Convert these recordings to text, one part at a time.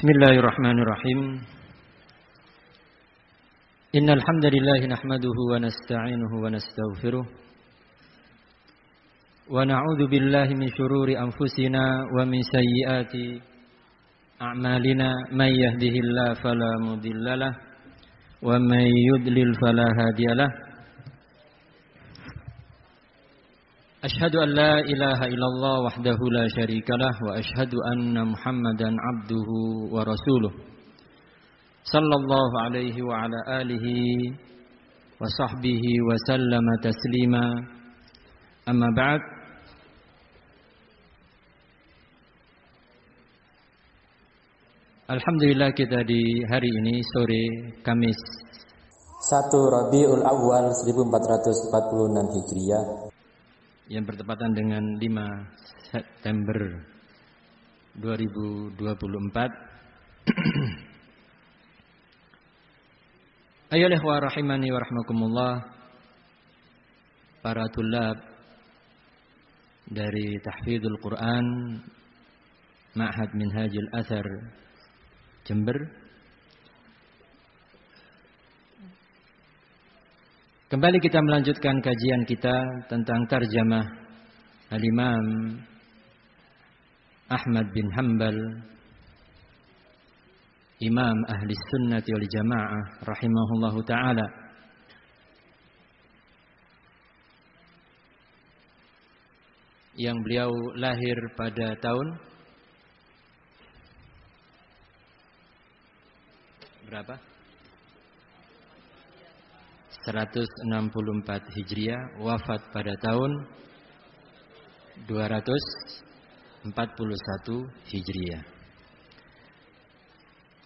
Bismillahirrahmanirrahim. Innal hamdalillah nahmaduhu wa nasta'inuhu wa nastaghfiruh. Wa na'udzu billahi min shururi anfusina wa min sayyiati a'malina. May yahdihillahu fala mudhillalah wa may yudlil fala hadiyalah. Ashhadu an la ilaha illallah wahdahu la syarikalah wa ashhadu anna Muhammadan abduhu wa rasuluh. Sallallahu alaihi wa ala alihi wa sahbihi wa sallama taslima. Amma ba'd. Alhamdulillah kita di hari ini sore Kamis 1 Rabiul Awal 1446 Hijriah yang bertepatan dengan 5 September 2024. Ayolah wa rahimani wa rahmakumullah, para tulab dari Tahfidul Quran Ma'had Minhajul Athar Jember. Kembali kita melanjutkan kajian kita tentang tarjamah Al-Imam Ahmad bin Hanbal, Imam Ahli Sunnati wal Jamaah rahimahullahu ta'ala. Yang beliau lahir pada tahun berapa? 164 Hijriah, wafat pada tahun 241 Hijriah.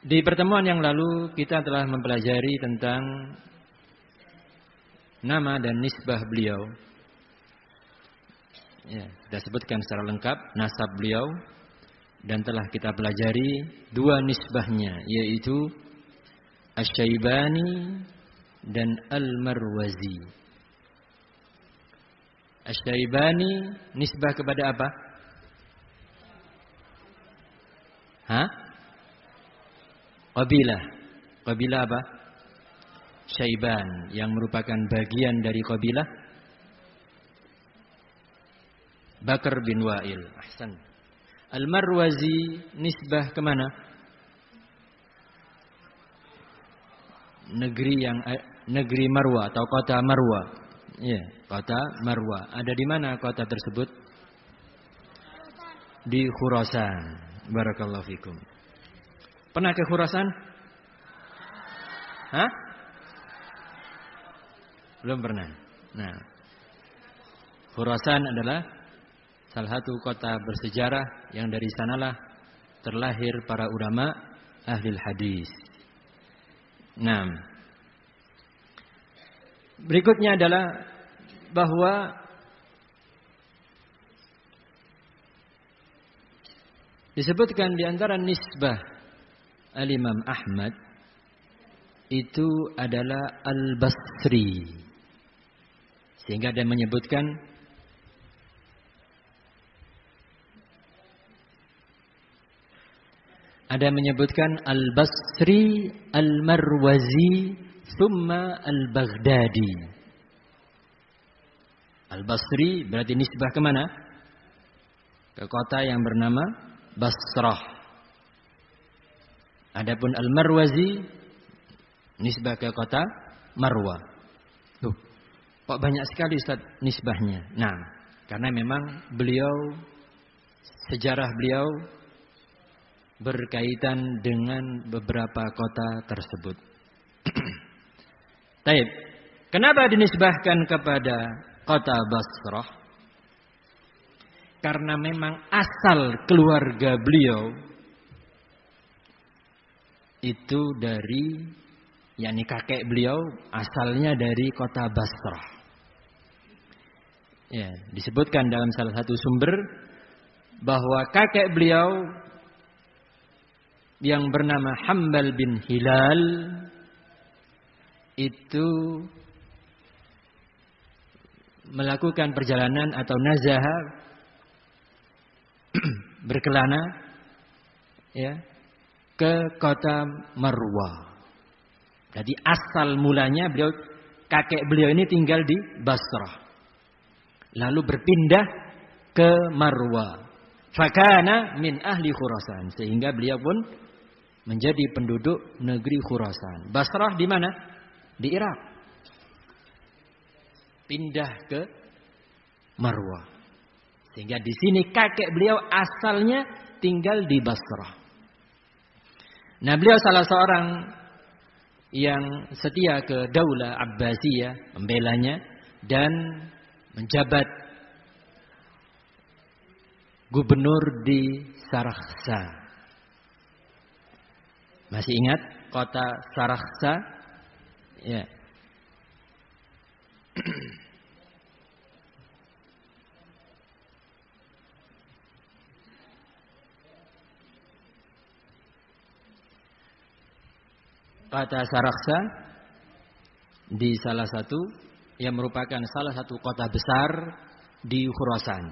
Di pertemuan yang lalu kita telah mempelajari tentang nama dan nisbah beliau. Ya, kita sebutkan secara lengkap nasab beliau dan telah kita pelajari dua nisbahnya, yaitu Asy-Syaibani dan Al-Marwazi. Asy-Syaibani nisbah kepada apa? Qabilah. Qabilah apa? Syaiban, yang merupakan bagian dari qabilah Bakar bin Wa'il. Ahsan. Al-Marwazi nisbah kemana? Negeri Marwa atau kota Marwa. Ya, kota Marwa. Ada di mana kota tersebut? Di Khurasan. Barakallahu fikum. Pernah ke Khurasan? Belum pernah. Nah, Khurasan adalah salah satu kota bersejarah yang dari sanalah terlahir para ulama ahli hadis. Nah, berikutnya adalah bahwa disebutkan di antara nisbah Al-Imam Ahmad itu adalah Al-Basri, sehingga dia menyebutkan Al-Basri, Al-Marwazi, thumma Al-Baghdadi. Al-Basri berarti nisbah kemana? Ke kota yang bernama Basrah. Adapun Al-Marwazi nisbah ke kota Marwa. Kok banyak sekali Ustaz nisbahnya? Nah, karena memang sejarah beliau berkaitan dengan beberapa kota tersebut. Taib. Kenapa dinisbahkan kepada kota Basrah? Karena memang asal keluarga beliau itu dari, yakni kakek beliau asalnya dari kota Basrah. Ya, disebutkan dalam salah satu sumber bahwa kakek beliau yang bernama Hanbal bin Hilal itu melakukan perjalanan atau nazaha berkelana, ya, ke kota Marwa. Jadi asal mulanya kakek beliau ini tinggal di Basrah. Lalu berpindah ke Marwa. Fakana min ahli Khurasan. Sehingga beliau pun menjadi penduduk negeri Khurasan. Basrah di mana? Di Irak. Pindah ke Marwa. Sehingga di sini kakek beliau asalnya tinggal di Basrah. Nah, beliau salah seorang yang setia ke Daulah Abbasiyah, membelanya dan menjabat gubernur di Sarakhsa. Masih ingat kota Sarakhsa? Ya. Kota Sarakhsa di salah satu yang merupakan salah satu kota besar di Khurasan.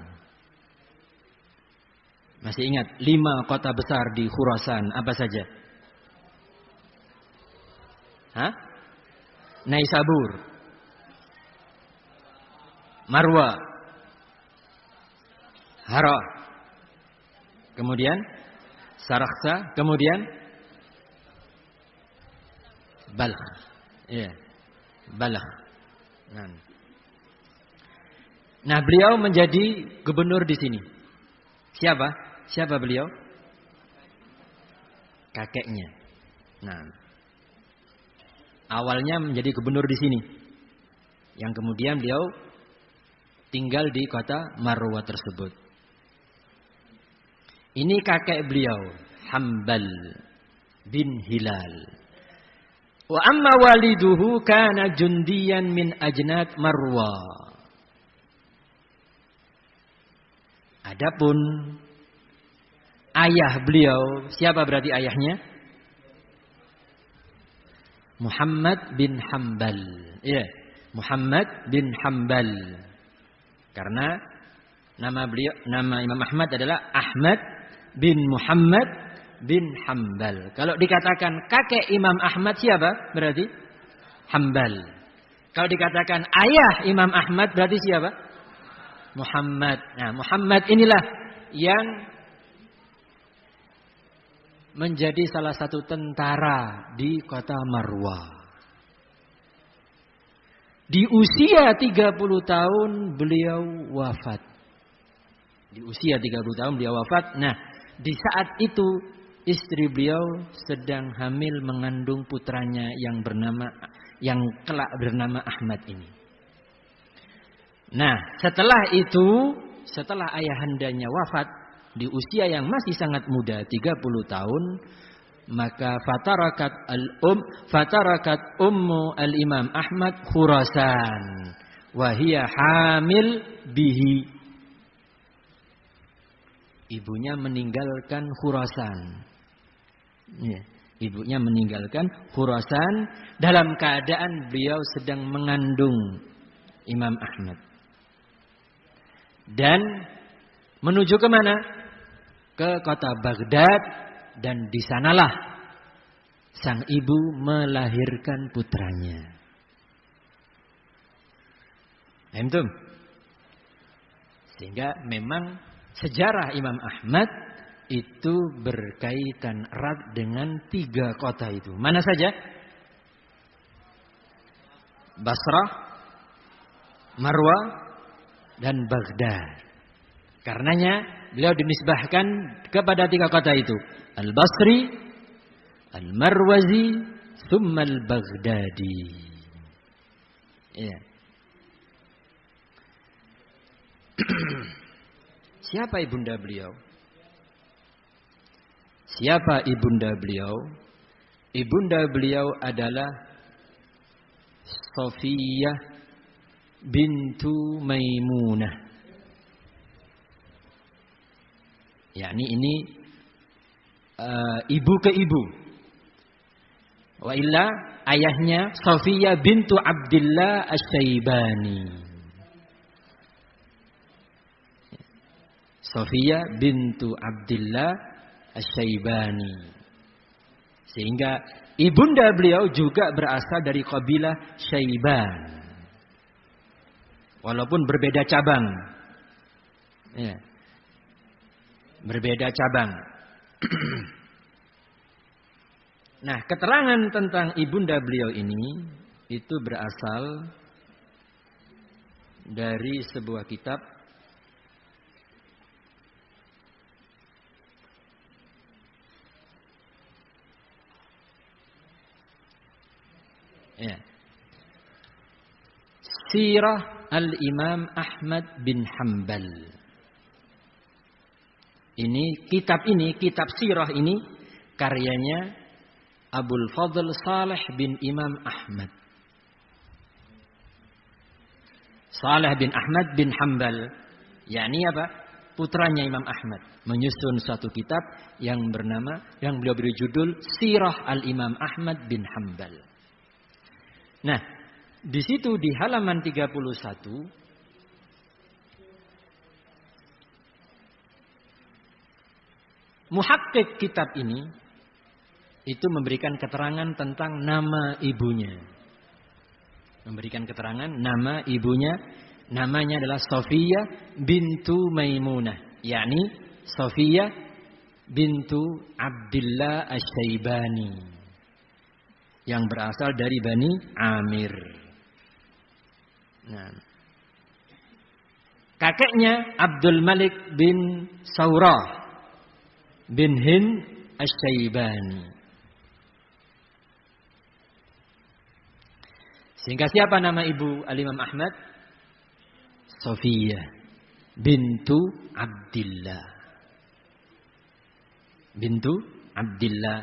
Masih ingat 5 kota besar di Khurasan apa saja? Naisabur, Marwa, Hara, kemudian Sarakhsa, kemudian Balkh. Ya, Balkh. Nah, beliau menjadi gubernur di sini. Siapa? Siapa beliau? Kakeknya. Nah, awalnya menjadi gubernur di sini. Yang kemudian beliau tinggal di kota Marwa tersebut. Ini kakek beliau, Hambal bin Hilal. Wa amma waliduhu kana jundiyan min ajnad Marwa. Adapun ayah beliau, siapa berarti ayahnya? Muhammad bin Hambal. Ya, Muhammad bin Hambal. Karena nama Imam Ahmad adalah Ahmad bin Muhammad bin Hambal. Kalau dikatakan kakek Imam Ahmad siapa? Berarti Hambal. Kalau dikatakan ayah Imam Ahmad berarti siapa? Muhammad. Nah, Muhammad inilah yang menjadi salah satu tentara di kota Marwa. Di usia 30 tahun beliau wafat. Di usia 30 tahun beliau wafat. Nah, di saat itu istri beliau sedang hamil mengandung putranya yang kelak bernama Ahmad ini. Nah, setelah itu, setelah ayahandanya wafat di usia yang masih sangat muda, 30 tahun, maka fatarakat ummu al-Imam Ahmad Khurasan wa hiya hamil bihi. Ibunya meninggalkan Khurasan. Ya, ibunya meninggalkan Khurasan dalam keadaan beliau sedang mengandung Imam Ahmad. Dan menuju ke mana? Ke kota Baghdad, dan di sanalah sang ibu melahirkan putranya. Antum? Sehingga memang sejarah Imam Ahmad itu berkaitan erat dengan 3 kota itu. Mana saja? Basrah, Marwa, dan Baghdad. Karenanya beliau dinisbahkan kepada 3 kota itu. Al-Basri, Al-Marwazi, thumma Al-Baghdadi. Ya. Siapa ibunda beliau? Siapa ibunda beliau? Ibunda beliau adalah Safiyah bintu Maimunah. yakni ini ibu ke ibu. Wa illa ayahnya Safiyah bintu Abdillah Asy-Syaibani. Safiyah bintu Abdillah Asy-Syaibani. Sehingga ibunda beliau juga berasal dari kabilah Syaiban. Walaupun berbeda cabang. Ya. Berbeda cabang. Nah, keterangan tentang ibunda beliau ini itu berasal dari sebuah kitab ya. Sirah Al-Imam Ahmad bin Hanbal. Kitab sirah ini karyanya Abul Fadl Saleh bin Imam Ahmad. Saleh bin Ahmad bin Hanbal, yakni apa? Putranya Imam Ahmad, menyusun suatu kitab yang beliau beri judul Sirah Al-Imam Ahmad bin Hanbal. Nah, di situ di halaman 31 muhakkik kitab ini itu memberikan keterangan tentang nama ibunya. Memberikan keterangan nama ibunya, namanya adalah Sofiyah bintu Maimunah, yakni Sofiyah bintu Abdullah Asy-Syaibani yang berasal dari Bani Amir. Nah, kakeknya Abdul Malik bin Saurah bin Hind Asy-Syaibani. Sehingga siapa nama ibu Al-Imam Ahmad? Sofiyah bintu Abdillah. Bintu Abdillah.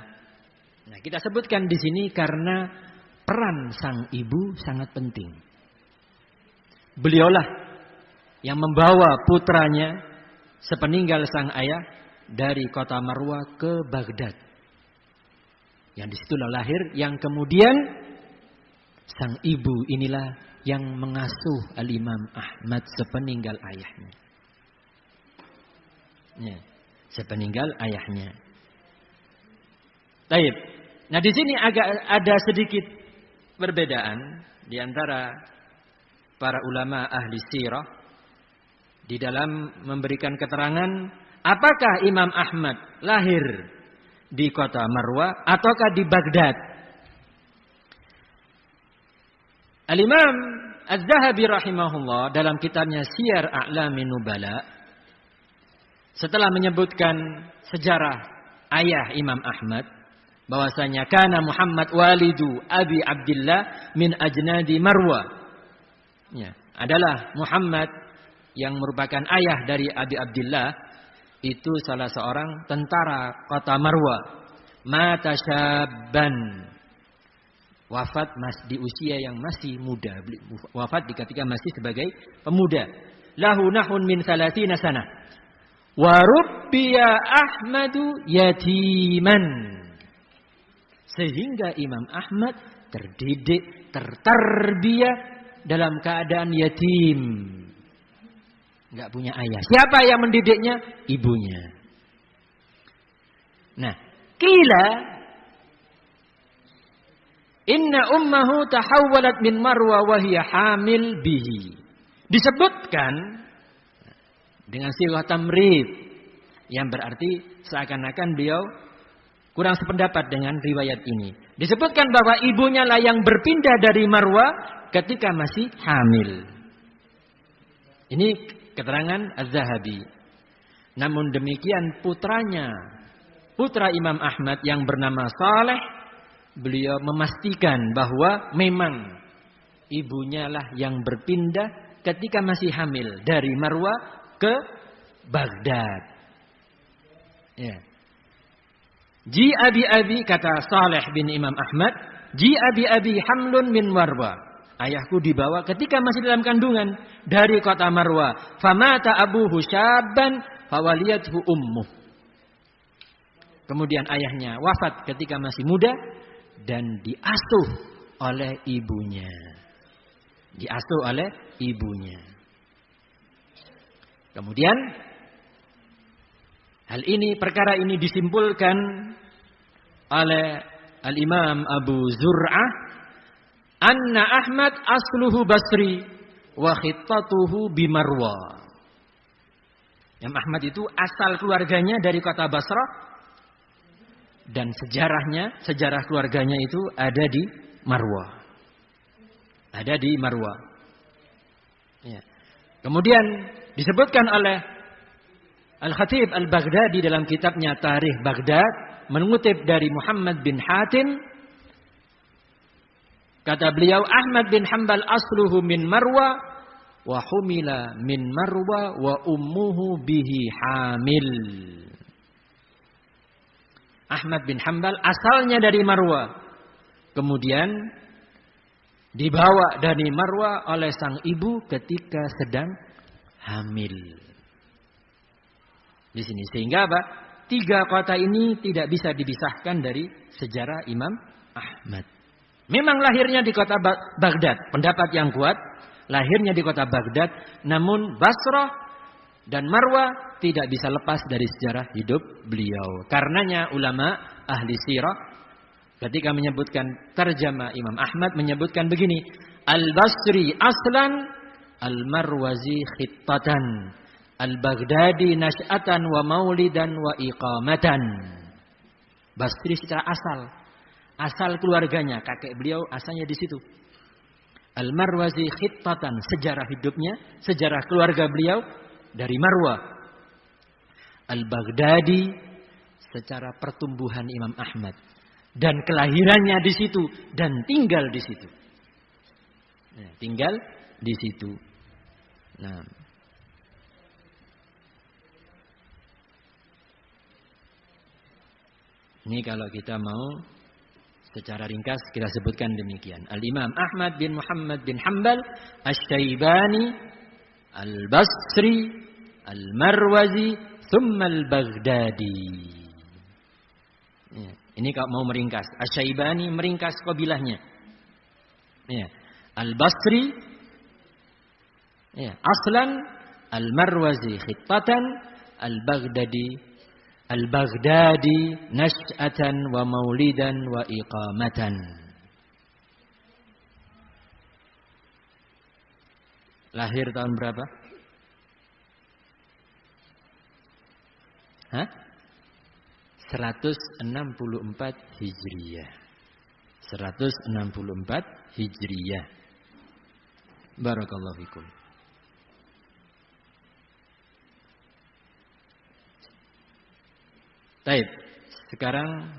Nah, kita sebutkan di sini karena peran sang ibu sangat penting. Beliaulah yang membawa putranya sepeninggal sang ayah dari kota Marwa ke Baghdad. Yang disitulah lahir, yang kemudian sang ibu inilah yang mengasuh Al-Imam Ahmad sepeninggal ayahnya. Ya, sepeninggal ayahnya. Taib. Nah, di sini agak ada sedikit perbedaan di antara para ulama ahli sirah di dalam memberikan keterangan apakah Imam Ahmad lahir di kota Marwa ataukah di Baghdad. Al-Imam Az-Zahabi rahimahullah dalam kitabnya Siyar A'lamin Nubala setelah menyebutkan sejarah ayah Imam Ahmad bahwasanya kana Muhammad walidu Abi Abdillah min ajnadi Marwa. Ya, adalah Muhammad yang merupakan ayah dari Abi Abdillah itu salah seorang tentara kota Marwa. Mata syabban, wafat di usia yang masih muda. Wafat ketika masih sebagai pemuda. Lahu nahun min 30 sanah. Wa rubbiya Ahmadu yatiman. Sehingga Imam Ahmad terdidik, tertarbiyah dalam keadaan yatim. Enggak punya ayah. Siapa yang mendidiknya? Ibunya. Nah, qila inna ummahu tahawwalat min Marwa wa hiya hamil bihi. Disebutkan dengan sighah tamrid yang berarti seakan-akan beliau kurang sependapat dengan riwayat ini. Disebutkan bahwa ibunya lah yang berpindah dari Marwa ketika masih hamil. Ini keterangan Az-Zahabi. Namun demikian putra Imam Ahmad yang bernama Saleh, beliau memastikan bahwa memang ibunya lah yang berpindah ketika masih hamil dari Marwa ke Baghdad. Ya. Ji abi kata Saleh bin Imam Ahmad, ji abi hamlun min Marwa. Ayahku dibawa ketika masih dalam kandungan dari kota Marwa. Famata abuhu syabban fawaliyathu ummuh. Kemudian ayahnya wafat ketika masih muda dan diasuh oleh ibunya. Diasuh oleh ibunya. Kemudian perkara ini disimpulkan oleh Al-Imam Abu Zur'ah, anna Ahmad asluhu Basri wa khittatuhu bimarwa. Imam Ahmad itu asal keluarganya dari kota Basrah dan sejarah keluarganya itu ada di Marwa. Ada di Marwa. Ya. Kemudian disebutkan oleh Al-Khatib Al-Baghdadi dalam kitabnya Tarikh Baghdad, mengutip dari Muhammad bin Hatim, kata beliau, Ahmad bin Hanbal asluhu min Marwa wa humila min Marwa wa ummuhu bihi hamil. Ahmad bin Hanbal asalnya dari Marwa, kemudian dibawa dari Marwa oleh sang ibu ketika sedang hamil. Di sini sehingga apa? 3 kota ini tidak bisa dipisahkan dari sejarah Imam Ahmad. Memang lahirnya di kota Baghdad, pendapat yang kuat, lahirnya di kota Baghdad, namun Basrah dan Marwa tidak bisa lepas dari sejarah hidup beliau. Karenanya ulama ahli sirah ketika menyebutkan tarjama Imam Ahmad menyebutkan begini, Al-Basri aslan, Al-Marwazi khittatan, Al-Baghdadi nash'atan wa maulidan wa iqamatan. Basri secara asal keluarganya, kakek beliau asalnya di situ. Al-Marwazi khittatan, sejarah hidupnya, sejarah keluarga beliau dari Marwa. Al-Baghdadi secara pertumbuhan Imam Ahmad dan kelahirannya di situ dan tinggal di situ. Nah, tinggal di situ. Nah, ini kalau kita mau secara ringkas kita sebutkan demikian. Al-Imam Ahmad bin Muhammad bin Hanbal Asy-Syaibani Al-Basri Al-Marwazi thumma Al-Baghdadi. Ya, ini kalau mau meringkas, Asy-Syaibani meringkas kabilahnya. Ya, Al-Basri ya, aslan, Al-Marwazi khittatan, Al-Baghdadi nash'atan wa maulidan wa iqamatan. Lahir tahun berapa? Hah? 164 Hijriyah. 164 Hijriyah. Barakallahu fikum. Baik, sekarang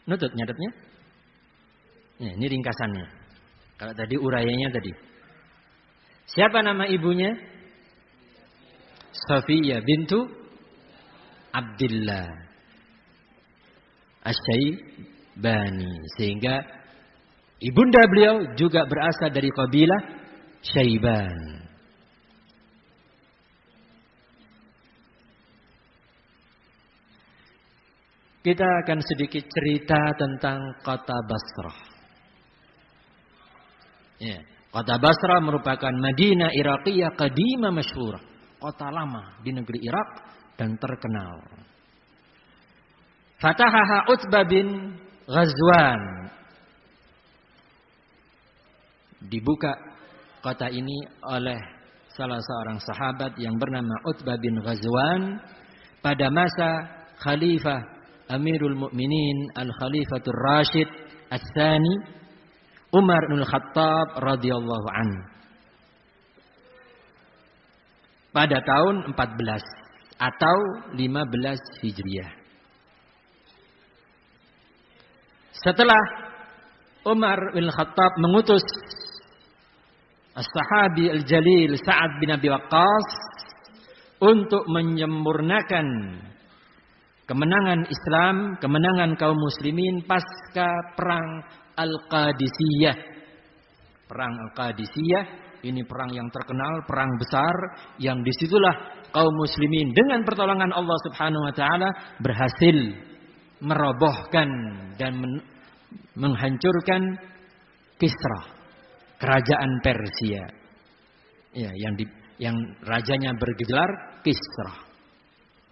nyatetnya. Ya, ini ringkasannya. Kalau tadi uraiannya tadi. Siapa nama ibunya? Safiyah bintu Abdullah Asy-Syaibani. Sehingga ibunda beliau juga berasal dari kabilah Syaiban. Kita akan sedikit cerita tentang kota Basrah. Ya, kota Basrah merupakan Madinah Iraqiyah qadimah masyhurah. Kota lama di negeri Irak dan terkenal. Fatahaha Utbah bin Ghazwan. Dibuka kota ini oleh salah seorang sahabat yang bernama Utbah bin Ghazwan pada masa Khalifah Amirul Mukminin Al-Khalifatur Rashid Ats-Tsani Umar bin Khattab radhiyallahu an. Pada tahun 14 atau 15 Hijriah. Setelah Umar bin Khattab mengutus As-Sahabi Al-Jalil Sa'ad bin Abi Waqqas untuk menyempurnakan kemenangan Islam, kemenangan kaum muslimin pasca perang Al-Qadisiyah. Perang Al-Qadisiyah ini perang yang terkenal, perang besar yang disitulah kaum muslimin dengan pertolongan Allah Subhanahu wa taala berhasil merobohkan dan menghancurkan Kisra, kerajaan Persia. Ya, yang rajanya bergelar Kisra.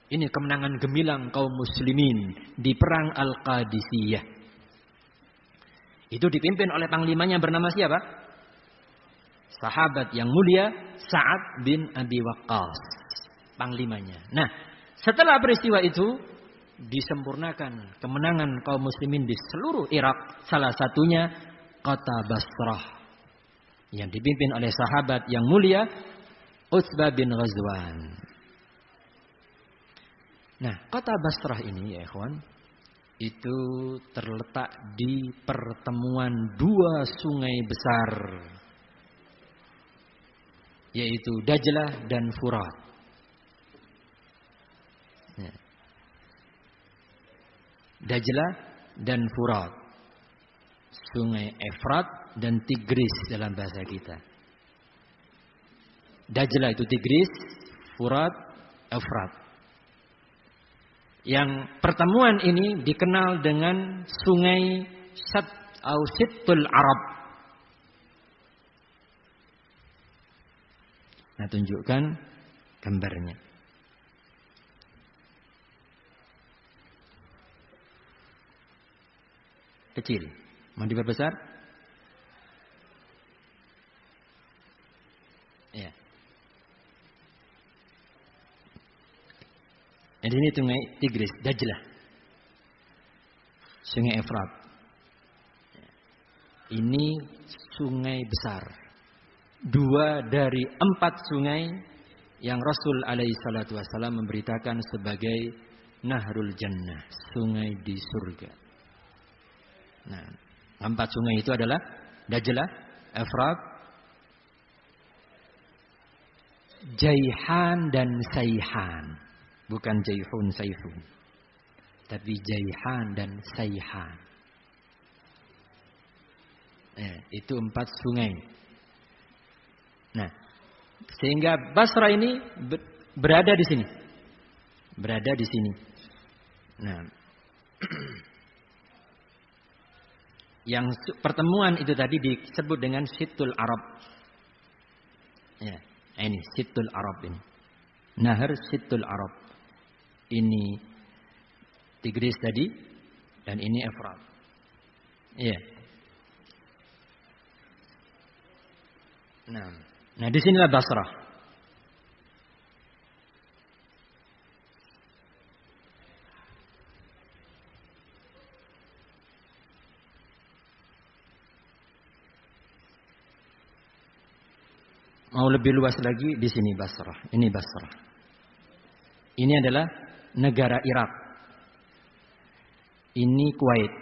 Ini kemenangan gemilang kaum muslimin di perang Al-Qadisiyah. Itu dipimpin oleh panglimanya bernama siapa? Sahabat yang mulia Sa'ad bin Abi Waqqas, panglimanya. Nah, setelah peristiwa itu disempurnakan kemenangan kaum muslimin di seluruh Irak, salah satunya kota Basrah yang dipimpin oleh sahabat yang mulia Utsbah bin Ghazwan. Nah, kota Basrah ini ya ikhwan, itu terletak di pertemuan dua sungai besar, yaitu Dajlah dan Furat. Ya. Dajlah dan Furat, sungai Efrat dan Tigris dalam bahasa kita. Dajlah itu Tigris, Furat, Efrat. Yang pertemuan ini dikenal dengan sungai Sittul Arab. Nah, tunjukkan gambarnya. Kecil. Mau diperbesar? Ya. Di sini sungai Tigris, Dajlah. Sungai Efrat. Ini sungai besar. 2 dari 4 sungai yang Rasul alaihi salatu wasallam memberitakan sebagai Nahrul Jannah, sungai di surga. Nah, 4 sungai itu adalah Dajlah, Efrat, Jaihan dan Saihan. Bukan Jaihun, Saifun. Tapi Jaihan dan Saihan. Itu 4 sungai. Nah, sehingga Basra ini berada di sini. Berada di sini. Nah, yang pertemuan itu tadi disebut dengan Sittul Arab. Ya, ini Sittul Arab ini. Nahar Sittul Arab. Ini Tigris tadi dan ini Efrat. Iya. Nah, di sinilah Basrah. Mau lebih luas lagi di sini Basrah. Ini Basrah. Ini adalah negara Irak. Ini Kuwait,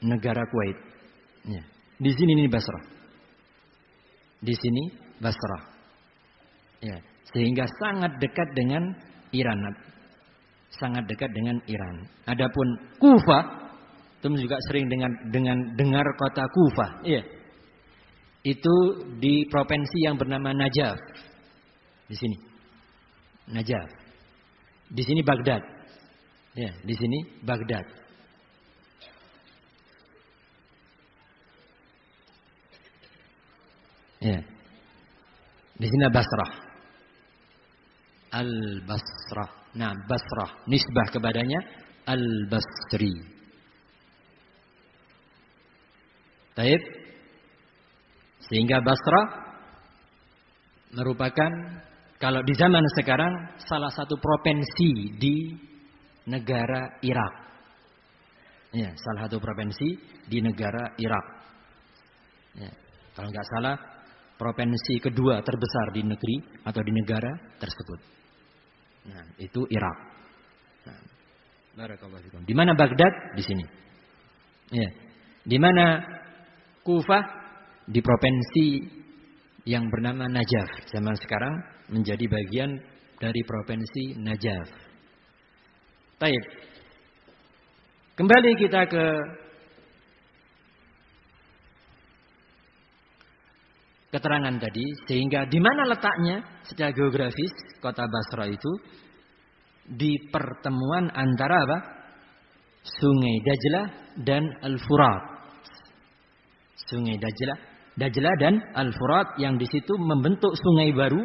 negara Kuwait. Ya. Di sini ini Basrah. Di sini Basrah. Ya, sehingga sangat dekat dengan Iran. Sangat dekat dengan Iran. Adapun Kufah, itu juga sering dengar kota Kufah. Iya. Itu di provinsi yang bernama Najaf. Di sini. Najaf. Di sini Baghdad. Ya, di sini Baghdad. Ya. Di sini Basrah. Al-Basrah. Nah, Basrah nisbah kepadanya Al-Basri. Taib. Sehingga Basrah merupakan kalau di zaman sekarang salah satu provinsi di negara Irak. Ya, salah satu provinsi di negara Irak. Ya, kalau nggak salah provinsi kedua terbesar di negeri atau di negara tersebut. Nah, itu Irak. Nah, barakallahu fikum. Di mana Baghdad? Di sini. Ya. Di mana Kufah? Di provinsi yang bernama Najaf. Zaman sekarang menjadi bagian dari provinsi Najaf. Baik. Kembali kita ke keterangan tadi, sehingga di mana letaknya secara geografis kota Basra itu di pertemuan antara apa? Sungai Dajlah dan Al-Furat. Sungai Dajlah dan Al-Furat yang di situ membentuk sungai baru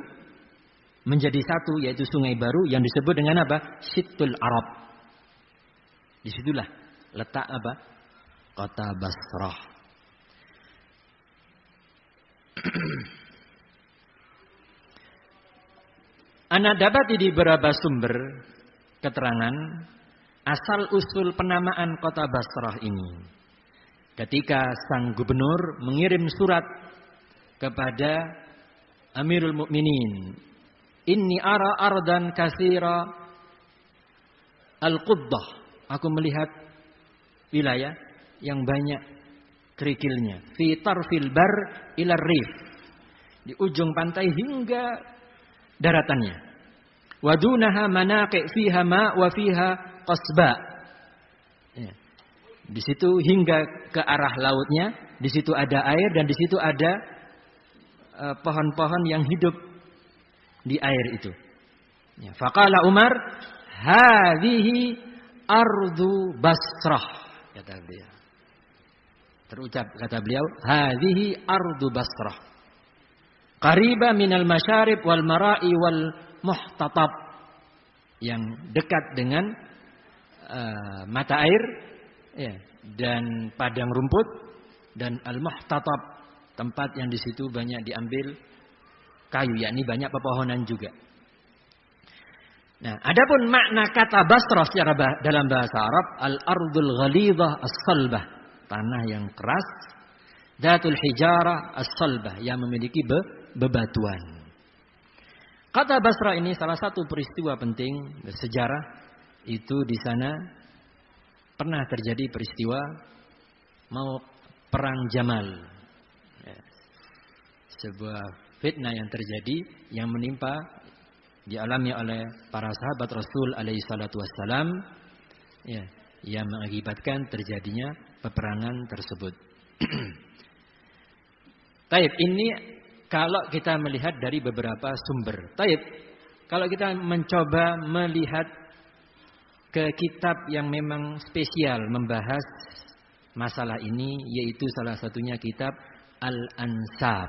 menjadi satu, yaitu sungai baru yang disebut dengan apa? Sittul Arab. Disitulah letak apa? Kota Basrah. Ana dapati di beberapa sumber keterangan asal usul penamaan kota Basrah ini. Ketika sang gubernur mengirim surat kepada Amirul Mukminin, "Inni ara ardan katsira al-quddah." Aku melihat wilayah yang banyak kerikilnya. Fi tarfil bar ila rif. Di ujung pantai hingga daratannya. Wadunaha manaqi fiha ma wa fiha qasba. Ya. Di situ hingga ke arah lautnya, di situ ada air dan di situ ada pohon-pohon yang hidup di air itu. Ya. Faqala Umar, "Hadhihi ardu Basrah." Kata beliau. Terucap kata beliau, "Hadhihi ardu Basrah. Qariba minal masyarib wal mara'i wal muhtatab." Yang dekat dengan mata air, ya, dan padang rumput, dan al-muhtatab, tempat yang di situ banyak diambil kayu, yakni banyak pepohonan juga. Nah, adapun makna kata Basrah secara dalam bahasa Arab, al-ardul ghalidhah as-salbah, tanah yang keras, datul hijarah as-salbah, yang memiliki bebatuan. Kata Basrah ini salah satu peristiwa penting sejarah. Itu di sana pernah terjadi peristiwa mau perang Jamal. Ya. Sebuah fitnah yang terjadi yang menimpa dialami oleh para sahabat Rasul alaihi salatu wassalam, ya, yang mengakibatkan terjadinya peperangan tersebut. Taib, ini kalau kita melihat dari beberapa sumber. Taib, kalau kita mencoba melihat ke kitab yang memang spesial membahas masalah ini, yaitu salah satunya kitab Al-Ansab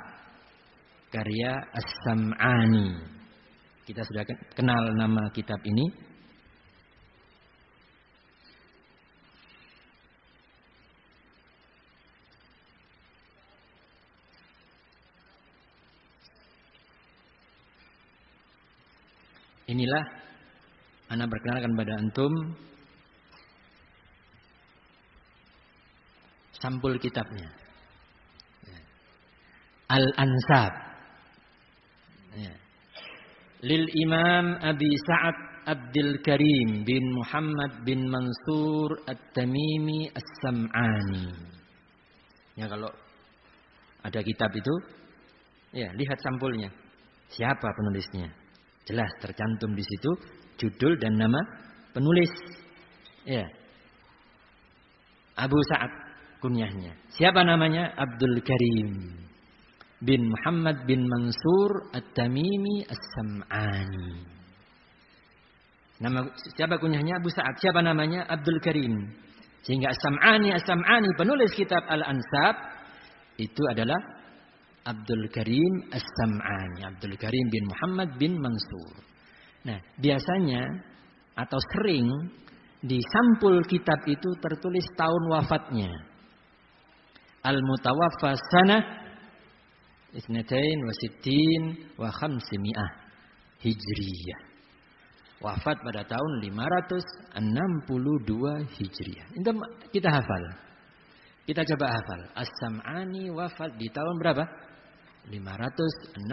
karya As-Sam'ani. Kita sudah kenal nama kitab ini. Inilah ana perkenalkan pada antum sampul kitabnya. Al-Ansab. Ya. Lil Imam Abi Sa'ad Abdul Karim bin Muhammad bin Mansur At-Tamimi As-Sam'ani. Ya, kalau ada kitab itu, ya, lihat sampulnya. Siapa penulisnya? Jelas tercantum di situ judul dan nama penulis. Ya. Abu Sa'ad kunyahnya. Siapa namanya? Abdul Karim bin Muhammad bin Mansur At-Tamimi As-Sam'ani. Nama siapa kunyahnya? Abu Sa'ad. Siapa namanya? Abdul Karim. Sehingga As-Sam'ani penulis kitab Al-Ansab itu adalah Abdul Karim As-Sam'ani. Abdul Karim bin Muhammad bin Mansur. Nah, biasanya atau sering di sampul kitab itu tertulis tahun wafatnya. Al-Mutawaffa sanah Isnatain wa sittin wa khamsimi'ah Hijriyah. Wafat pada tahun 562 Hijriyah. Itu kita hafal. Kita coba hafal. As-Sam'ani wafat di tahun berapa? 562.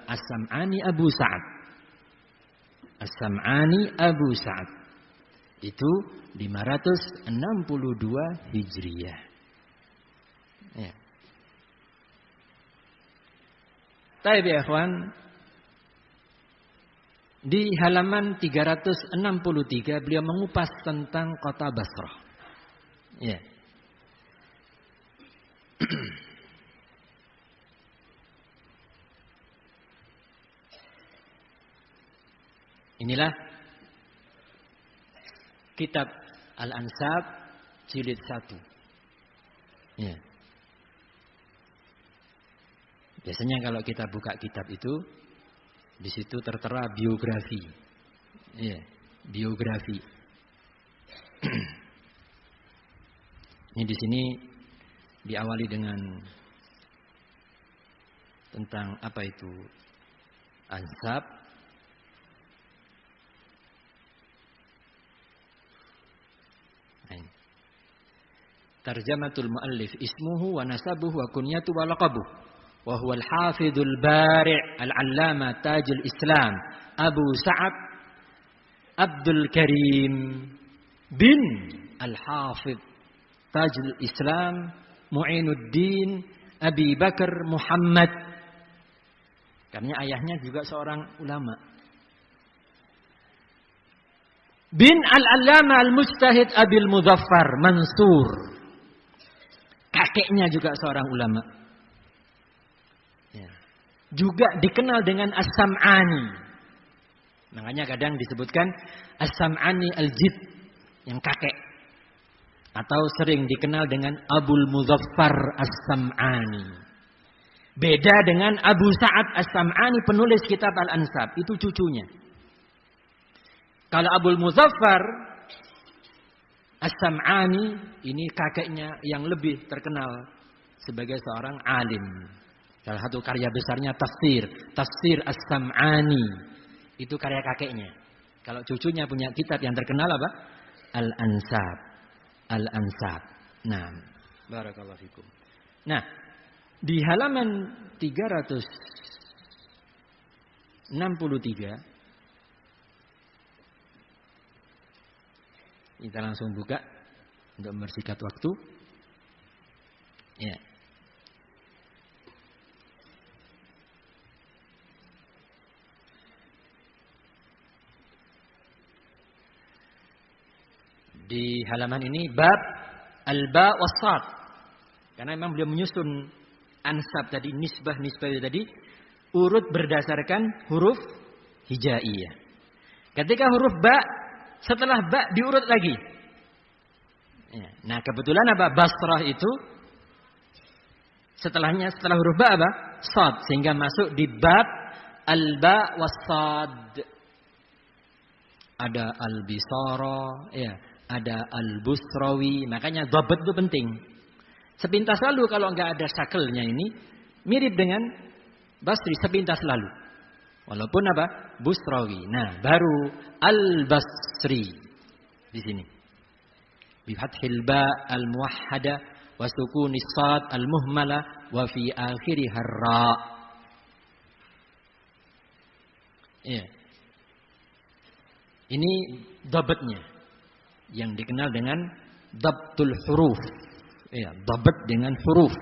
As-Sam'ani Abu Sa'ad. As-Sam'ani Abu Sa'ad. Itu 562 Hijriyah. Ya. Taib ya ikhwan, di halaman 363 beliau mengupas tentang kota Basrah. Ya. Inilah kitab Al-Ansab jilid 1. Ya. Biasanya kalau kita buka kitab itu, di situ tertera biografi. Ya, biografi. Ini di sini diawali dengan tentang apa itu ansab. Tarjamatul muallif ismuhu wa nasabuhu wa kunyatu wa laqabuh wa huwa al-hafidhul bari' al-allama tajul islam Abu Sa'ad Abdul Karim bin al-hafidh tajul islam Mu'inuddin Abi Bakar Muhammad. Karena ayahnya juga seorang ulama. Bin al-allama al-mujtahid Abil Muzaffar Mansur. Kakeknya juga seorang ulama. Ya. Juga dikenal dengan As-Sam'ani. Makanya kadang disebutkan As-Sam'ani al-Jid, yang kakek. Atau sering dikenal dengan Abul Muzaffar As-Sam'ani. Beda dengan Abu Sa'ad As-Sam'ani, penulis kitab Al-Ansab. Itu cucunya. Kalau Abul Muzaffar As-Sam'ani, ini kakeknya yang lebih terkenal sebagai seorang alim. Salah satu karya besarnya Tafsir As-Sam'ani. Itu karya kakeknya. Kalau cucunya punya kitab yang terkenal apa? Al-Ansab. Nah, barakallahu fikum. Nah, di halaman 363 kita langsung buka untuk mempersingkat waktu. Ya. Di halaman ini bab al-ba was-sad. Karena memang beliau menyusun ansab tadi, nisbah tadi urut berdasarkan huruf hijaiyah. Ketika huruf ba, setelah ba diurut lagi. Ya. Nah, kebetulan apa? Basrah itu setelah huruf ba apa? Sad, sehingga masuk di bab al-ba was-sad. Ada al-Bisara, ya, ada al-Busrawi. Makanya dhabt itu penting. Sepintas lalu kalau enggak ada syakelnya ini mirip dengan Basri, sepintas lalu. Walaupun apa? Busrawi. Nah, baru al-Basri di sini. Bi fathil ba al-muwahhada wa sukunis sad al-muhmala wa fi akhirih ra. Ya. Ini dhabtnya yang dikenal dengan dhabtul huruf. Ya, dhabt dengan huruf.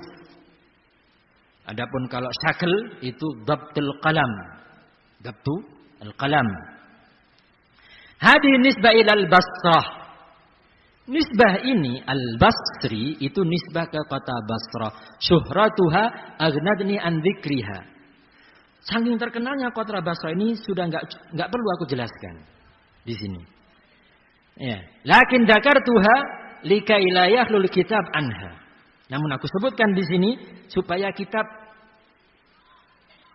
Adapun kalau syakl itu dhabtul qalam. Dhabtu al-qalam. Hadhihi nisbah ila al-Basrah. Nisbah ini al-Basri itu nisbah ke kota Basrah. Syuhratuha aghnadni an dzikriha. Saking terkenalnya kota Basrah ini sudah enggak perlu aku jelaskan di sini. Ya, lakin dzakartuha likai la yahlul kitab anha. Namun aku sebutkan di sini supaya kitab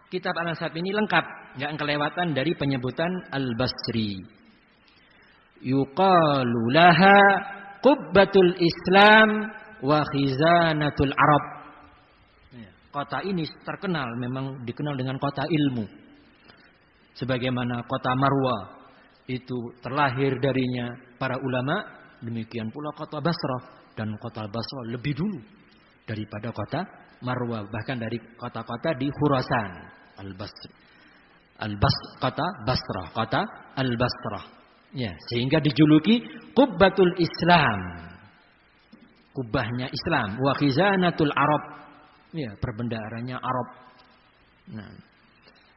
Al-Ansab ini lengkap, enggak kelewatan dari penyebutan Al-Basri. Yuqalu laha qubbatul Islam wa khizanatul Arab. Kota ini terkenal, memang dikenal dengan kota ilmu. Sebagaimana kota Marwa itu terlahir darinya para ulama, demikian pula kota Basrah. Dan kota Basrah lebih dulu daripada kota Marwa, bahkan dari kota-kota di Khurasan. Kota Al-Basrah. Ya, sehingga dijuluki Qubbatul Islam. Kubahnya Islam. Wa khizanatul Arab. Ya, perbendaharanya Arab. Nah,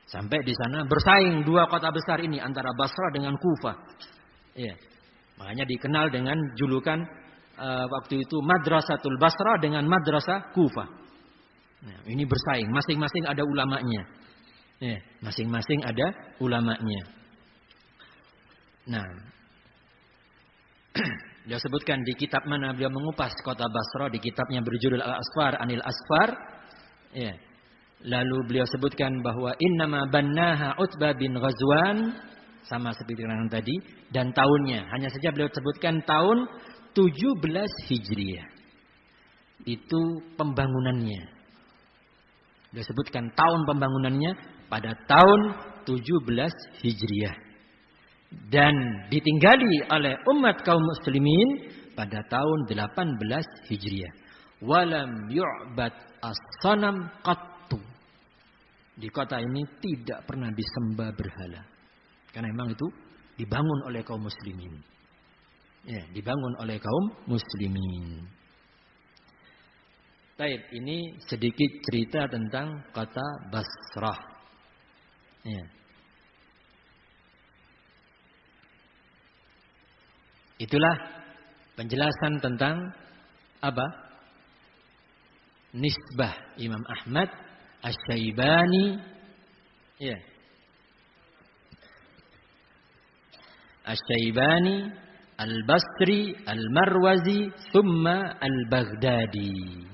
sampai di sana bersaing dua kota besar ini antara Basrah dengan Kufah. Ya. Makanya dikenal dengan julukan waktu itu Madrasatul Basrah dengan Madrasah Kufah. Nah, ini bersaing, masing-masing ada ulamanya. Ya, masing-masing ada ulamanya. Nah, beliau sebutkan di kitab mana beliau mengupas kota Basrah, di kitabnya berjudul Al-Asfar Anil Asfar. Ya. Lalu beliau sebutkan bahwa innama bannaha Utbah bin Ghazwan, sama seperti yang tadi, dan tahunnya. Hanya saja beliau sebutkan tahun 17 Hijriah. Itu pembangunannya. Dia sebutkan tahun pembangunannya pada tahun 17 Hijriah. Dan ditinggali oleh umat kaum muslimin pada tahun 18 Hijriah. Walam yu'bad as-sanam qattu. Di kota ini tidak pernah disembah berhala. Karena memang itu dibangun oleh kaum muslimin. Ya, dibangun oleh kaum muslimin. Baik, ini sedikit cerita tentang kota Basrah. Ya. Itulah penjelasan tentang apa? Nisbah Imam Ahmad Asy-Syaibani, ya. Asy-Syaibani, Al-Basri, Al-Marwazi, thumma Al-Baghdadi.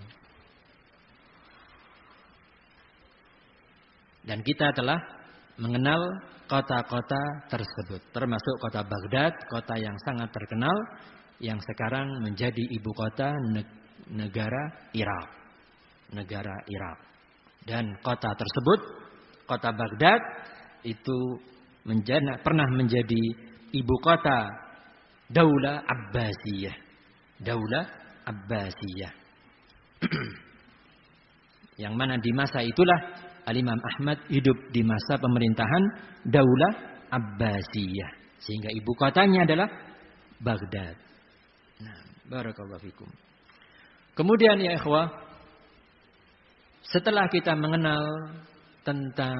Dan kita telah mengenal kota-kota tersebut, termasuk kota Baghdad, kota yang sangat terkenal, yang sekarang menjadi ibu kota negara Irak. Negara Irak. Dan kota tersebut, kota Baghdad, itu pernah menjadi ibu kota Daulah Abbasiyah. Daulah Abbasiyah. Yang mana di masa itulah Al-Imam Ahmad hidup di masa pemerintahan Daulah Abbasiyah. Sehingga ibu kotanya adalah Baghdad. Nah, barakallahu fikum. Kemudian ya ikhwah, setelah kita mengenal tentang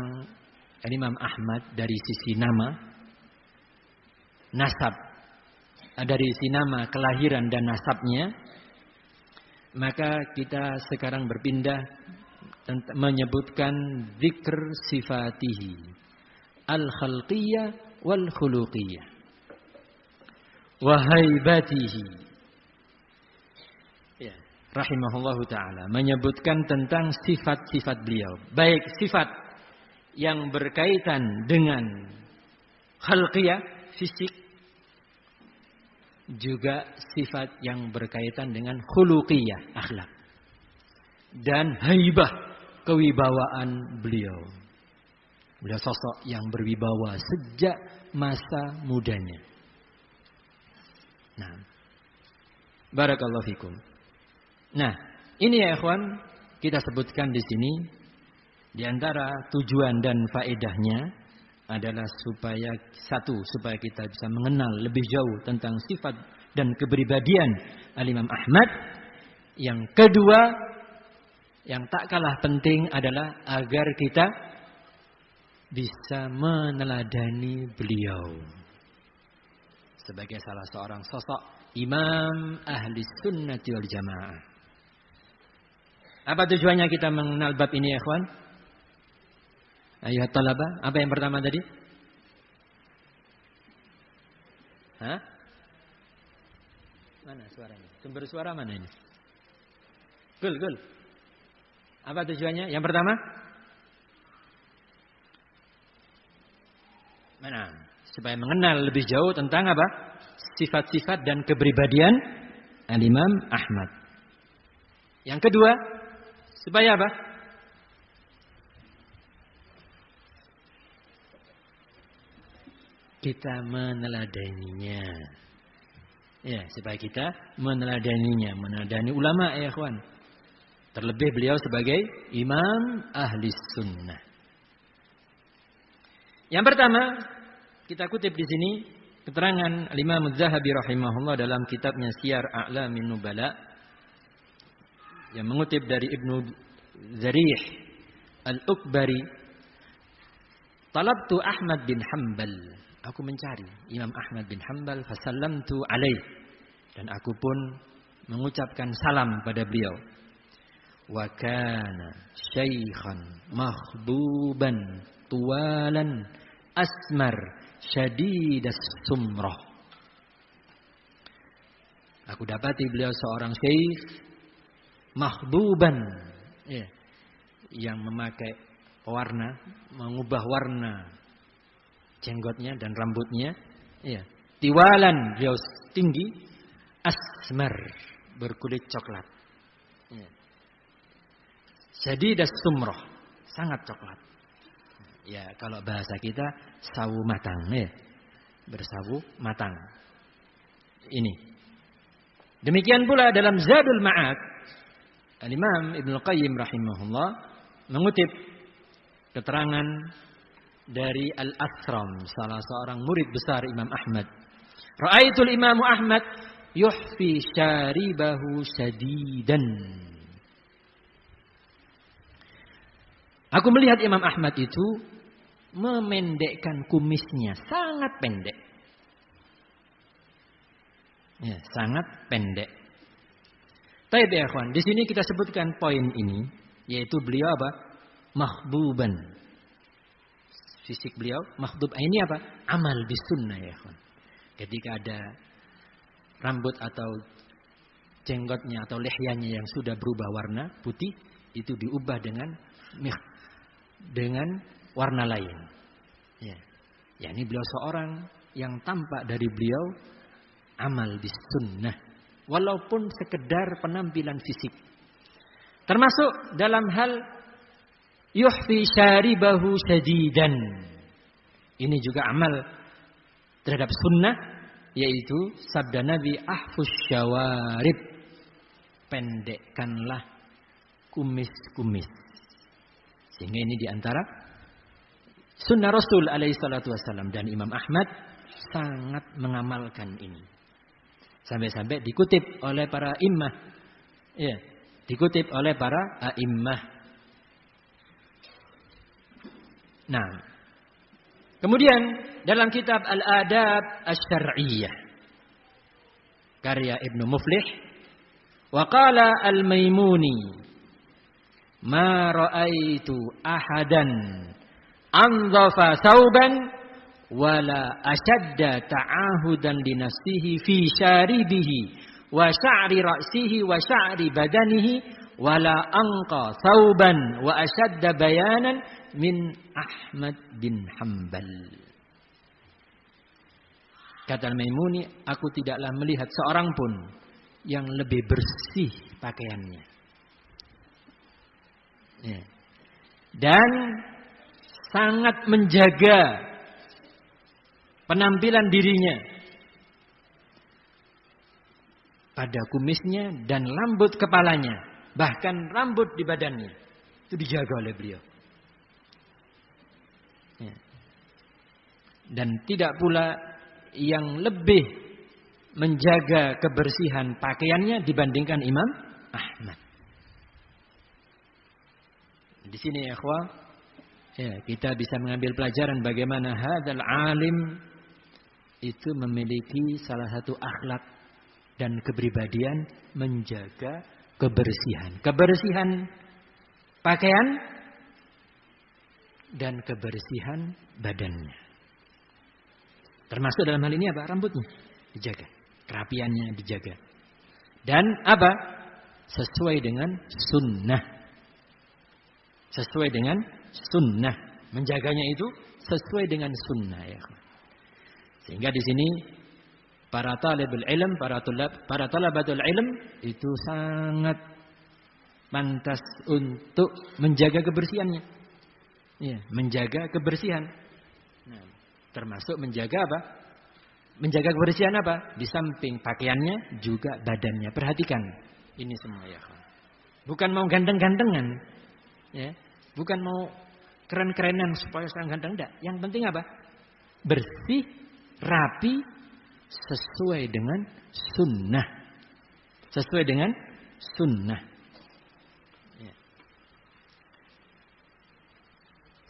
Al-Imam Ahmad dari sisi nama, nasab, dari sisi nama, kelahiran dan nasabnya, maka kita sekarang berpindah menyebutkan zikr sifatihi al-khalqiyah wal khuluqiyah wa haibatihi, ya, rahimahullahu ta'ala, menyebutkan tentang sifat-sifat beliau, baik sifat yang berkaitan dengan khalqiyah, fisik, juga sifat yang berkaitan dengan khuluqiyah, akhlak, dan haibah, kewibawaan beliau. Beliau sosok yang berwibawa sejak masa mudanya. Nah, barakallahu fikum. Nah, ini ya ikhwan, kita sebutkan di sini di antara tujuan dan faedahnya adalah supaya kita bisa mengenal lebih jauh tentang sifat dan kepribadian Al-Imam Ahmad. Yang kedua, yang tak kalah penting adalah agar kita bisa meneladani beliau sebagai salah seorang sosok imam ahli sunnati wal jamaah. Apa tujuannya kita mengenal bab ini ya ikhwan? Ayuhat talaba, apa yang pertama tadi? Hah? Mana suaranya? Sumber suara mana ini? Gul. Apa tujuannya? Yang pertama? Mana? Supaya mengenal lebih jauh tentang apa? Sifat-sifat dan kepribadian Al-Imam Ahmad. Yang kedua, supaya apa? Kita meneladaninya. Ya, supaya kita meneladaninya, meneladani ulama ya ikhwan. Terlebih beliau sebagai imam ahli sunnah. Yang pertama, kita kutip di sini keterangan Imam Az-Zahabi rahimahullah dalam kitabnya Siyar A'lamin Nubala, yang mengutip dari Ibnu Zarih Al-Ukbari, "Talabtu Ahmad bin Hanbal." Aku mencari Imam Ahmad bin Hanbal, fasallamtu alaih, dan aku pun mengucapkan salam pada beliau. Wa kana syaikhan makhduban tuwalan asmar syadidas sumrah. Aku dapati beliau seorang syekh makhduban, ya, yang memakai pewarna, mengubah warna jenggotnya dan rambutnya, ya. Tiwalan, beliau tinggi, asmar, berkulit coklat. Ya. Syadidas sumrah, sangat coklat. Ya, kalau bahasa kita sawu matang ya. Bersawu matang. Ini. Demikian pula dalam Zadul Ma'ad, Al-Imam Ibnu Qayyim rahimahullah mengutip keterangan dari Al-Athram, salah seorang murid besar Imam Ahmad. Ra'aitul Imam Ahmad yuhfi syaribahu syadidan. Aku melihat Imam Ahmad itu memendekkan kumisnya, sangat pendek. Ya, sangat pendek. Taib ya ikhwan, di sini kita sebutkan poin ini, yaitu beliau apa? Mahbuban. Fisik beliau mahbub. Ini apa? Amal bis sunnah ya ikhwan. Ketika ada rambut atau jenggotnya atau lehyanya yang sudah berubah warna putih, itu diubah dengan warna lain. Ya. Ya, ini beliau seorang yang tampak dari beliau amal bis sunnah. Walaupun sekedar penampilan fisik. Termasuk dalam hal yuhfi syaribahu syadidan. Ini juga amal terhadap sunnah, yaitu sabda Nabi ahfus syawarib. Pendekkanlah kumis-kumis. Sehingga ini diantara sunnah Rasul alaihi salatu wassalam. Dan Imam Ahmad sangat mengamalkan ini. Sampai-sampai dikutip oleh para immah. Ya, dikutip oleh para a'immah. Nah, kemudian dalam kitab Al-Adab Asy-Syar'iyyah karya Ibnu Muflih, wa qala Al-Maimuni ma ra'aitu ahadan anzafa thawban wala ashadda ta'ahudan li nafsihi fi syaribihi wa sya'ri ra'sihi wa sya'ri badanihi wala anqa thawban wa ashadda bayanan min Ahmad bin Hanbal. Kata Al-Maimuni, aku tidaklah melihat seorang pun yang lebih bersih pakaiannya. Ya. Dan sangat menjaga penampilan dirinya pada kumisnya dan rambut kepalanya, bahkan rambut di badannya itu dijaga oleh beliau. Ya. Dan tidak pula yang lebih menjaga kebersihan pakaiannya dibandingkan Imam Ahmad. Di sini ya ikhwah, ya, kita bisa mengambil pelajaran bagaimana hadzal alim itu memiliki salah satu akhlak dan kepribadian menjaga kebersihan. Kebersihan pakaian dan kebersihan badannya. Termasuk dalam hal ini apa? Rambutnya dijaga, kerapiannya dijaga. Dan apa? Sesuai dengan sunnah. Sesuai dengan sunnah. Menjaganya itu sesuai dengan sunnah ya. Sehingga di sini para talibul ilm, para talabatul ilm itu sangat pantas untuk menjaga kebersihannya. Ya, menjaga kebersihan. Nah, termasuk menjaga apa? Menjaga kebersihan apa? Di samping pakaiannya juga badannya. Perhatikan ini semua ya. Bukan mau ganteng-gantengan, ya. Bukan mau keren-kerenan supaya sekarang ganteng, enggak. Yang penting apa? Bersih, rapi, sesuai dengan sunnah. Sesuai dengan sunnah. Ya.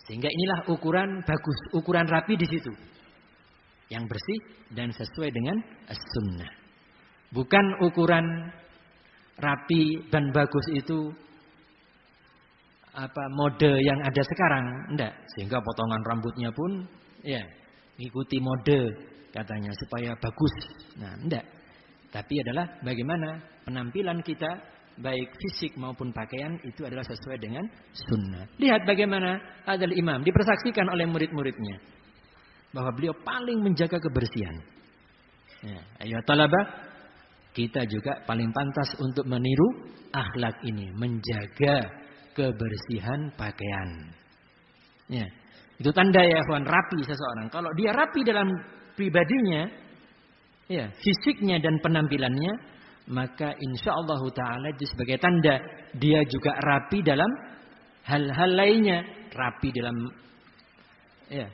Sehingga inilah ukuran bagus, ukuran rapi di situ. Yang bersih dan sesuai dengan sunnah. Bukan ukuran rapi dan bagus itu apa mode yang ada sekarang, enggak. Sehingga potongan rambutnya pun ya mengikuti mode katanya supaya bagus. Nah, enggak. Tapi adalah bagaimana penampilan kita baik fisik maupun pakaian itu adalah sesuai dengan sunnah. Lihat bagaimana Adal Imam dipersaksikan oleh murid-muridnya bahwa beliau paling menjaga kebersihan. Ya, ayo talabah, kita juga paling pantas untuk meniru akhlak ini, menjaga kebersihan pakaian. Ya. Itu tanda ya ikhwan, rapi seseorang. Kalau dia rapi dalam pribadinya, ya, fisiknya dan penampilannya, maka insyaallah taala itu sebagai tanda dia juga rapi dalam hal-hal lainnya, rapi dalam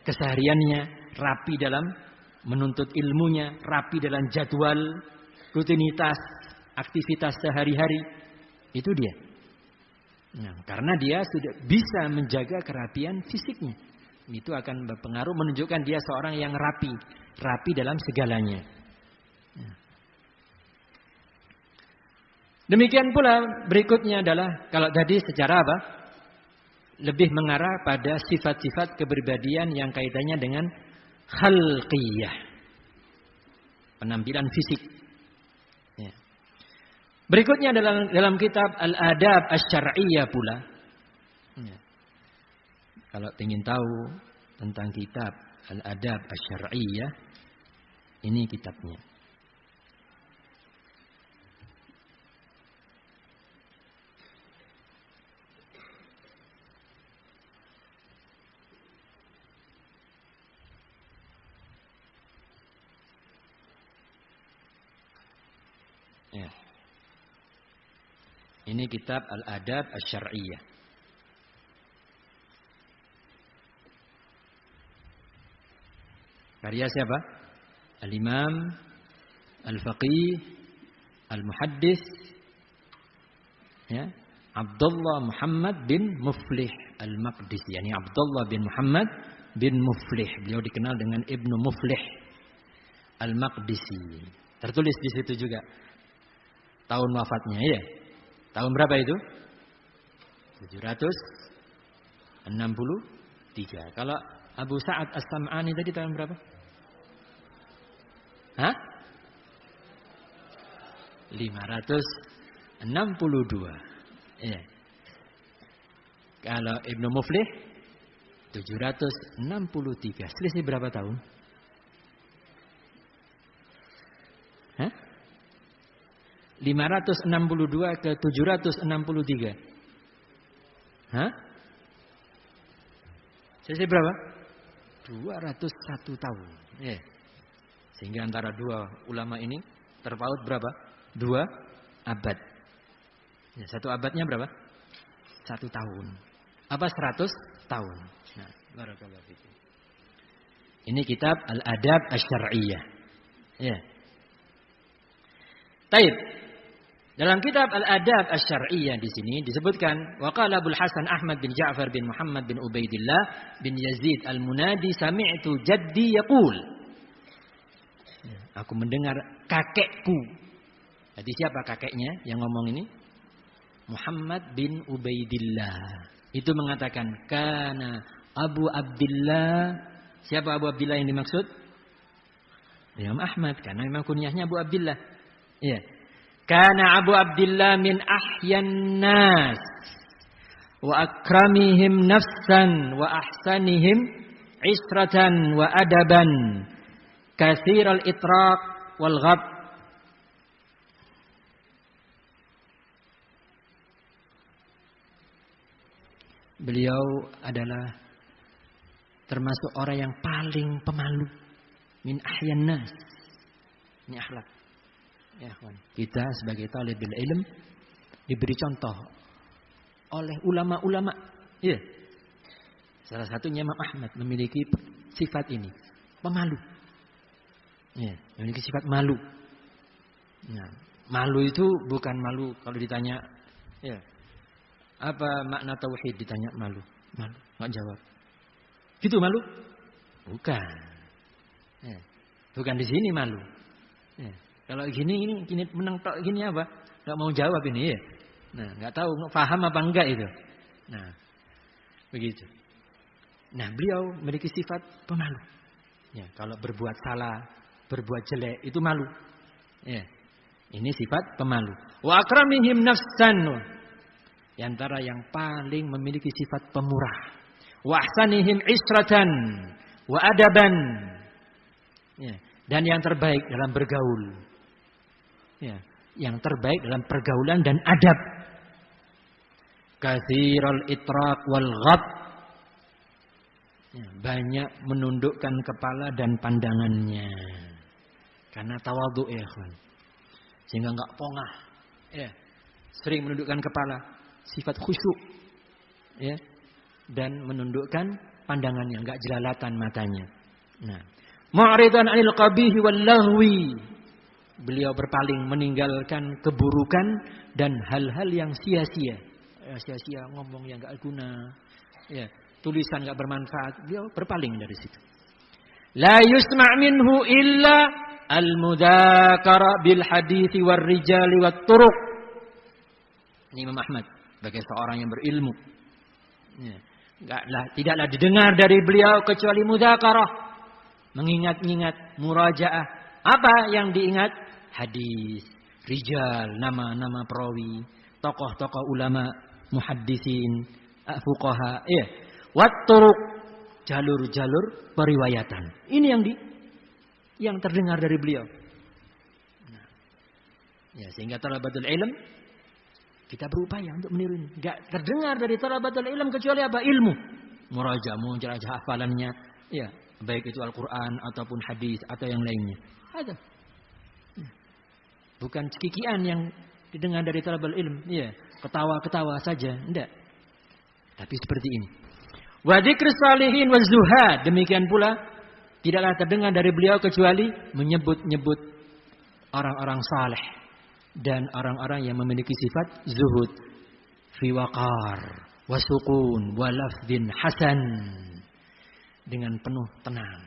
kesehariannya, rapi dalam menuntut ilmunya, rapi dalam jadwal rutinitas aktivitas sehari-hari. Itu dia. Nah, karena dia sudah bisa menjaga kerapian fisiknya. Itu akan berpengaruh menunjukkan dia seorang yang rapi dalam segalanya. Demikian pula berikutnya adalah kalau tadi secara apa? Lebih mengarah pada sifat-sifat kepribadian yang kaitannya dengan khalqiyah. Penampilan fisik. Ya. Berikutnya dalam kitab Al-Adab Asy-Syar'iyyah pula. Ya. Kalau ingin tahu tentang kitab Al-Adab Asy-Syar'iyyah, ini kitabnya. Ya. Ini kitab Al-Adab Asy-Syar'iyyah. Karya siapa? Al-Imam Al-Faqih Al-Muhaddis, ya, Abdullah Muhammad bin Muflih Al-Maqdisi. Yani Abdullah bin Muhammad bin Muflih. Beliau dikenal dengan Ibnu Muflih Al-Maqdisi. Tertulis di situ juga tahun wafatnya, ya. Tahun berapa itu? 763. Kalau Abu Sa'ad As-Sam'ani tadi tahun berapa? Hah? 562. Ya. Kalau Ibnu Muflih 763. Selisih berapa tahun? Hah? 562 ke 763. Hah? Selisih berapa? 201 tahun. Ya. Sehingga antara dua ulama ini terpaut berapa? 2 abad. Ya, 1 abadnya berapa? 1 tahun. Apa 100 tahun? Nah, barakallahu fikum. Ini kitab Al-Adab Asy-Syar'iyyah. Ya. Taib. Dalam kitab Al-Adab Asy-Syar'iyyah di sini disebutkan waqala Abul Hasan Ahmad bin Ja'far bin Muhammad bin Ubaidillah bin Yazid Al-Munadi sami'tu jaddi yaqul. Aku mendengar kakekku. Jadi siapa kakeknya yang ngomong ini? Muhammad bin Ubaidillah. Itu mengatakan kana Abu Abdillah. Siapa Abu Abdillah yang dimaksud? Imam Ahmad, karena memang kunyahnya Abu Abdillah. Iya. Kana Abu Abdillah min ahyan nas wa akramihim nafsan wa ahsanihim isratan wa adaban katsiral itraq wal ghab. Beliau adalah termasuk orang yang paling pemalu. Min ahyan nas. Ini akhlak. Ya, kawan. Kita sebagai talibul ilm diberi contoh oleh ulama-ulama. Ya. Salah satunya Imam Ahmad memiliki sifat ini, pemalu. Ya, memiliki sifat malu. Nah, malu itu bukan malu kalau ditanya, ya, apa makna tauhid, ditanya malu, nggak jawab. Gitu malu? Bukan. Ya, bukan di sini malu. Ya. Kalau gini menang tok gini apa? Nggak mau jawab ini, ya. Nah, nggak tahu paham apa enggak itu. Nah, begitu. Nah, beliau memiliki sifat pemalu. Ya, kalau berbuat salah, berbuat jelek itu malu. Ya. Ini sifat pemalu. Wa akramihim nafsan. Di antara yang paling memiliki sifat pemurah. Wa ahsanihim isratan wa adaban. Ya. Dan yang terbaik dalam bergaul. Ya. Yang terbaik dalam pergaulan dan adab. Katsiral itraq wal ghab. Banyak menundukkan kepala dan pandangannya. Karena tawadhu ya, kawan. Sehingga enggak pongah. Ya. Sering menundukkan kepala, sifat khusyuk. Ya. Dan menundukkan pandangannya, enggak jelalatan matanya. Nah, mu'ridan 'anil qabihi wal lahwi. Beliau berpaling meninggalkan keburukan dan hal-hal yang sia-sia. Sia-sia, ngomong yang enggak guna. Ya, tulisan enggak bermanfaat. Beliau berpaling dari situ. La yusma' minhu illa al-mudzakara bil hadithi war rijali wat turuq. Ini Imam Ahmad sebagai seorang yang berilmu. Ya. Tidaklah didengar dari beliau kecuali mudzakarah, mengingat-ingat, murajaah. Apa yang diingat? Hadis, rijal, nama-nama perawi, tokoh-tokoh ulama, muhaddisin, fuqaha, ya. Wat turuq, jalur-jalur periwayatan. Ini yang terdengar dari beliau. Nah, ya, sehingga talabatul ilm kita berupaya untuk meniru ini. Enggak terdengar dari talabatul ilm kecuali apa? Ilmu. Murajaah, menjelajah hafalannya, ya, baik itu Al-Qur'an ataupun hadis atau yang lainnya. Ada. Bukan cekikian yang didengar dari talabatul ilm, ya, ketawa-ketawa saja, enggak. Tapi seperti ini. Wa dzikrs salihin waz zuhad, demikian pula tidaklah terdengar dari beliau kecuali menyebut-nyebut orang-orang saleh dan orang-orang yang memiliki sifat zuhud, fi waqar, wasukun, walafdin hasan, dengan penuh tenang,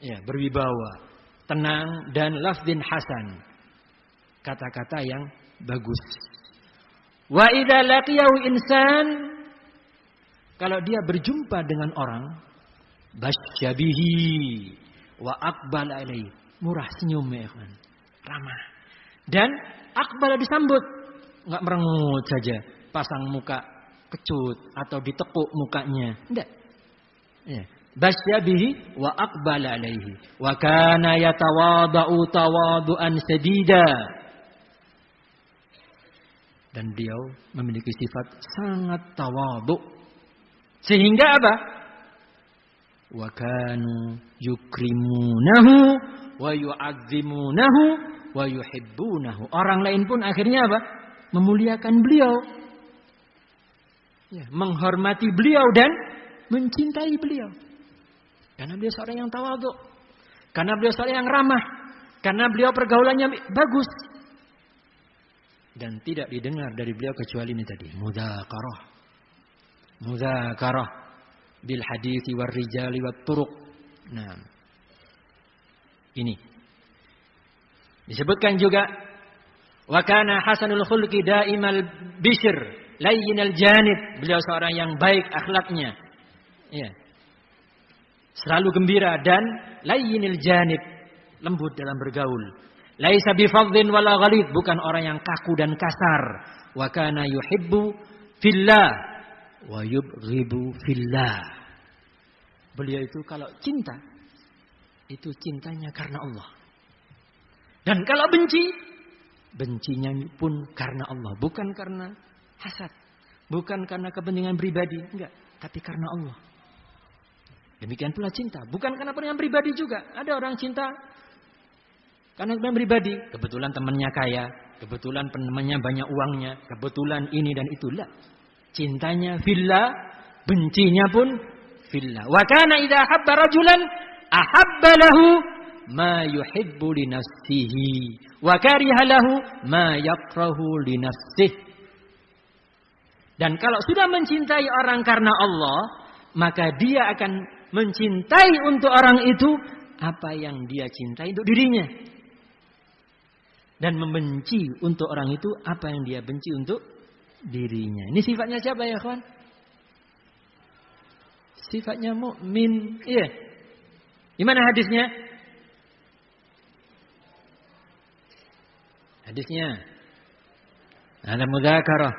ya, berwibawa, tenang dan lafdin hasan, kata-kata yang bagus. Wa idza laqiyahu insan, kalau dia berjumpa dengan orang, basyabihi wa aqbal alaihi, murah senyum ya kan, ramah. Dan akbala disambut, enggak merengut saja, pasang muka kecut atau ditekuk mukanya, enggak. Ya. Basyabihi wa aqbala alaihi wa kana yatawadau tawaduan sadida. Dan beliau memiliki sifat sangat tawadhu. Sehingga apa? Wa kanu yukrimunahu wa yu'azzimunahu wa yuhibbunahu. Orang lain pun akhirnya apa? Memuliakan beliau. Ya, menghormati beliau dan mencintai beliau. Karena beliau seorang yang tawadhu. Karena beliau seorang yang ramah. Karena beliau pergaulannya bagus. Dan tidak didengar dari beliau kecuali ini tadi, mudzakarah. Mudzakarah bil hadithi war rijali wat turuq. Nah, ini disebutkan juga wa kana hasanul khulqi daimal bishr layyinal janib. Beliau seorang yang baik akhlaknya, ya, selalu gembira dan layyinil janib, lembut dalam bergaul. Laisa bifadhin wala ghalid, bukan orang yang kaku dan kasar. Wa kana yuhibbu fillah wa yubghidu fillah. Beliau itu kalau cinta, itu cintanya karena Allah. Dan kalau benci, bencinya pun karena Allah. Bukan karena hasad. Bukan karena kepentingan pribadi. Enggak. Tapi karena Allah. Demikian pula cinta. Bukan karena kepentingan pribadi juga. Ada orang cinta karena kepentingan pribadi. Kebetulan temannya kaya. Kebetulan temannya banyak uangnya. Kebetulan ini dan itulah. Cintanya fillah. Bencinya pun fillah. Wa kana idza habba rajulan ahabba lahu ma yuhibbu li nafsihi wa kariha lahu ma yakrahu li nafsihi. Dan kalau sudah mencintai orang karena Allah, maka dia akan mencintai untuk orang itu apa yang dia cintai untuk dirinya. Dan membenci untuk orang itu apa yang dia benci untuk dirinya. Ini sifatnya siapa ya kawan? Sifatnya mukmin. Iya. Gimana hadisnya? Hadisnya ada mudzakarah.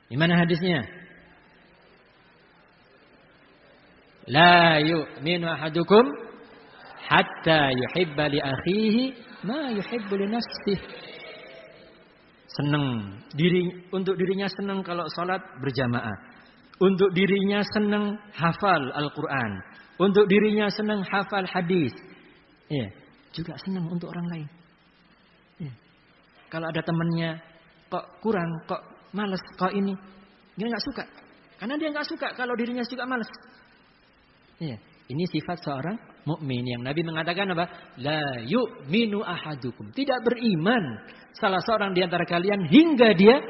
Gimana hadisnya? La yu'minu ahadukum hatta yuhibba li akhihi ma yuhibbu li nafsihi. Untuk dirinya senang kalau sholat berjamaah. Untuk dirinya senang hafal Al-Quran. Untuk dirinya senang hafal hadis. Ya, juga senang untuk orang lain. Ya. Kalau ada temannya kok kurang, kok malas, kok ini, dia nggak suka. Karena dia nggak suka kalau dirinya juga malas. Ya. Ini sifat seorang mukmin yang Nabi mengatakan apa? La yu'minu ahadukum. Tidak beriman salah seorang di antara kalian hingga dia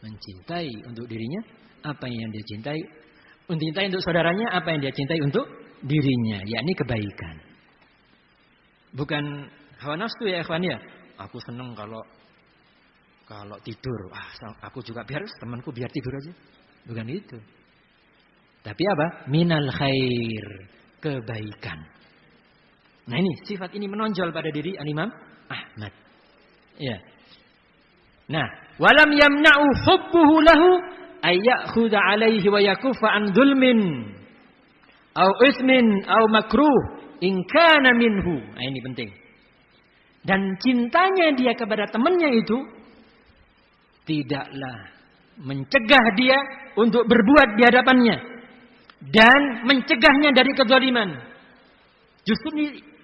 mencintai untuk dirinya apa yang dia cintai, mencintai untuk saudaranya apa yang dia cintai untuk dirinya, yakni kebaikan. Bukan hawa nafsu ya ikhwan ya. Aku senang kalau tidur. Aku juga biar temanku biar tidur aja. Bukan itu. Tapi apa? Minal khair, kebaikan. Nah ini sifat ini menonjol pada diri Al-Imam Ahmad. Ya. Nah, walam yamna'u hubbuhu lahu ayyakhudha alaihi wa yakuffa an dzulmin au ismin au makruh in kana minhu. Nah, ini penting. Dan cintanya dia kepada temannya itu tidaklah mencegah dia untuk berbuat di hadapannya dan mencegahnya dari kezaliman.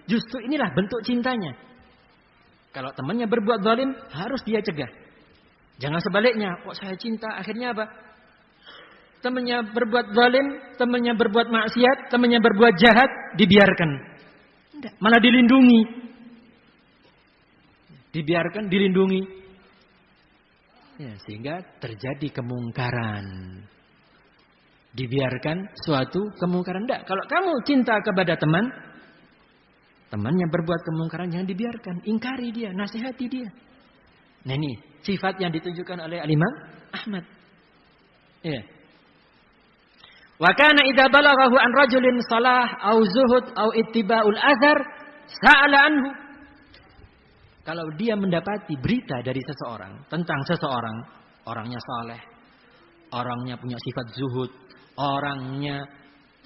Justru inilah bentuk cintanya. Kalau temannya berbuat zalim harus dia cegah. Jangan sebaliknya, kok saya cinta akhirnya apa? Temannya berbuat zalim, temannya berbuat maksiat, temannya berbuat jahat, dibiarkan. Tidak, malah dilindungi. Dibiarkan, dilindungi. Ya, sehingga terjadi kemungkaran. Dibiarkan suatu kemungkaran. Tidak, kalau kamu cinta kepada temannya berbuat kemungkaran, jangan dibiarkan. Ingkari dia, nasihati dia. Nah ini sifat yang ditunjukkan oleh Al-Imam Ahmad. Ya. Wa kana idza balaghahu an rajulin salah au zuhud au ittiba'ul athar sa'ala anhu. Kalau dia mendapati berita dari seseorang tentang seseorang, orangnya saleh, orangnya punya sifat zuhud, orangnya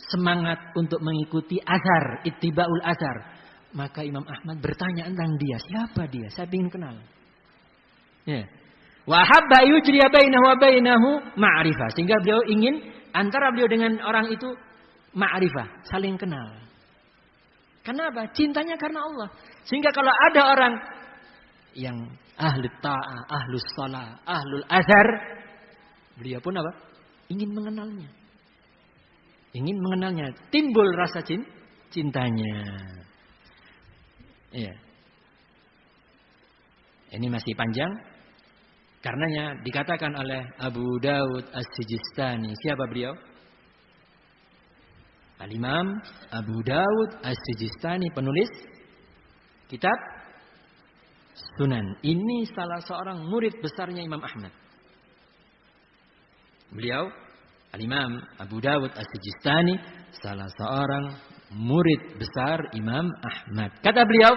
semangat untuk mengikuti azhar, ittiba'ul azhar, maka Imam Ahmad bertanya tentang dia, siapa dia? Saya ingin kenal. Ya. Wa habba yujriya bainahu wa bainahu ma'rifah, sehingga beliau ingin antara beliau dengan orang itu ma'rifah, saling kenal. Kenapa? Cintanya karena Allah. Sehingga kalau ada orang yang ahli ta'ah, ahlus salah, ahlul azhar, beliau pun apa? Ingin mengenalnya. Ingin mengenalnya, timbul rasa cintanya. Iya. Ini masih panjang. Karenanya dikatakan oleh Abu Dawud As-Sijistani. Siapa beliau? Al-Imam Abu Dawud As-Sijistani, penulis kitab Sunan. Ini salah seorang murid besarnya Imam Ahmad. Beliau Al-Imam Abu Dawud As-Sijistani, salah seorang murid besar Imam Ahmad. Kata beliau,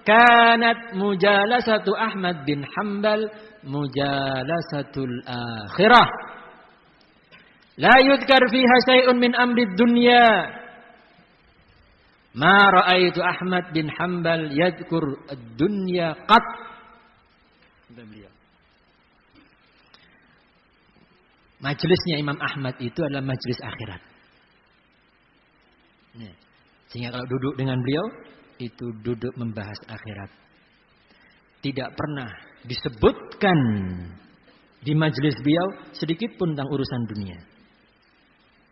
kanat mujalasatu Ahmad bin Hanbal mujalasatul akhirah. La yudkar fiha syai'un min amri dunya. Ma ra'aitu Ahmad bin Hanbal yadhkur ad-dunya qat. Majelisnya Imam Ahmad itu adalah majelis akhirat. Sehingga kalau duduk dengan beliau, itu duduk membahas akhirat. Tidak pernah disebutkan di majelis beliau sedikit pun tentang urusan dunia.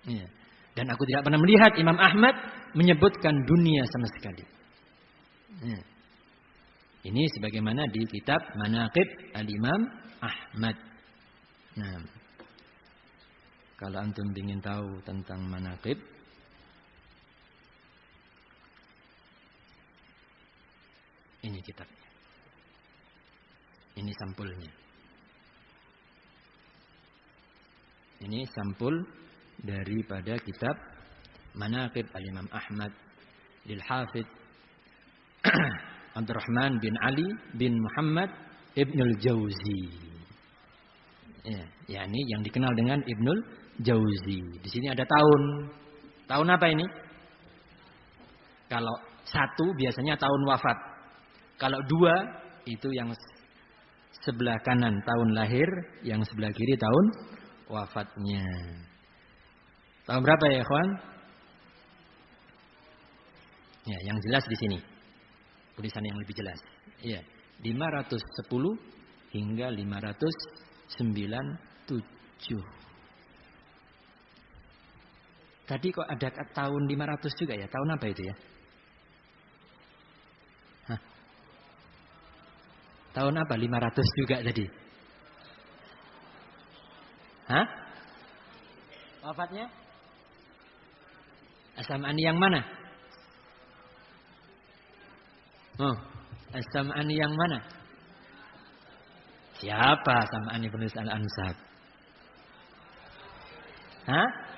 Ya. Dan aku tidak pernah melihat Imam Ahmad menyebutkan dunia sama sekali. Ya. Ini sebagaimana di kitab Manaqib Al-Imam Ahmad. Nah, kalau antum ingin tahu tentang Manaqib, ini kitabnya. Ini sampulnya. Ini sampul daripada kitab Manaqib Al-Imam Ahmad lil Hafidz Abdurrahman bin Ali bin Muhammad Ibnul Jauzi. Ya, yakni yang dikenal dengan Ibnul Jauzi. Di sini ada tahun. Tahun apa ini? Kalau 1 biasanya tahun wafat. Kalau 2 itu yang sebelah kanan tahun lahir, yang sebelah kiri tahun wafatnya. Tahun berapa ya, ikhwan? Ya, yang jelas di sini. Tulisan yang lebih jelas. Iya, 510 hingga 597. Tadi kok ada tahun 500 juga ya? Tahun apa itu ya? Hah? Tahun apa 500 juga tadi? Hah? Wafatnya? As-Sam'ani yang mana? Oh, As-Sam'ani yang mana? Siapa As-Sam'ani penulis Al-Ansab? Hah?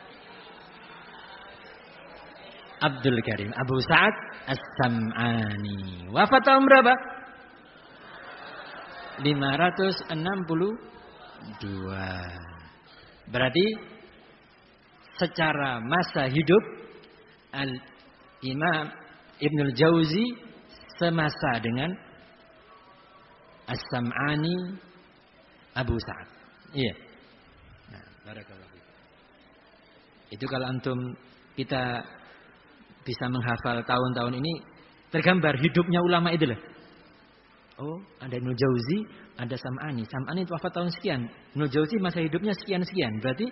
Abdul Karim Abu Sa'ad As-Sam'ani. Wafat tahun berapa? 562. Berarti secara masa hidup Al-Imam Ibnul Jauzi semasa dengan As-Sam'ani Abu Sa'ad. Iya. Nah, barakallahu. Itu kalau antum kita bisa menghafal tahun-tahun ini, tergambar hidupnya ulama itu lah. Oh, ada Ibnul Jauzi, ada Sam'ani. Sam'ani wafat tahun sekian. Ibnul Jauzi masa hidupnya sekian-sekian. Berarti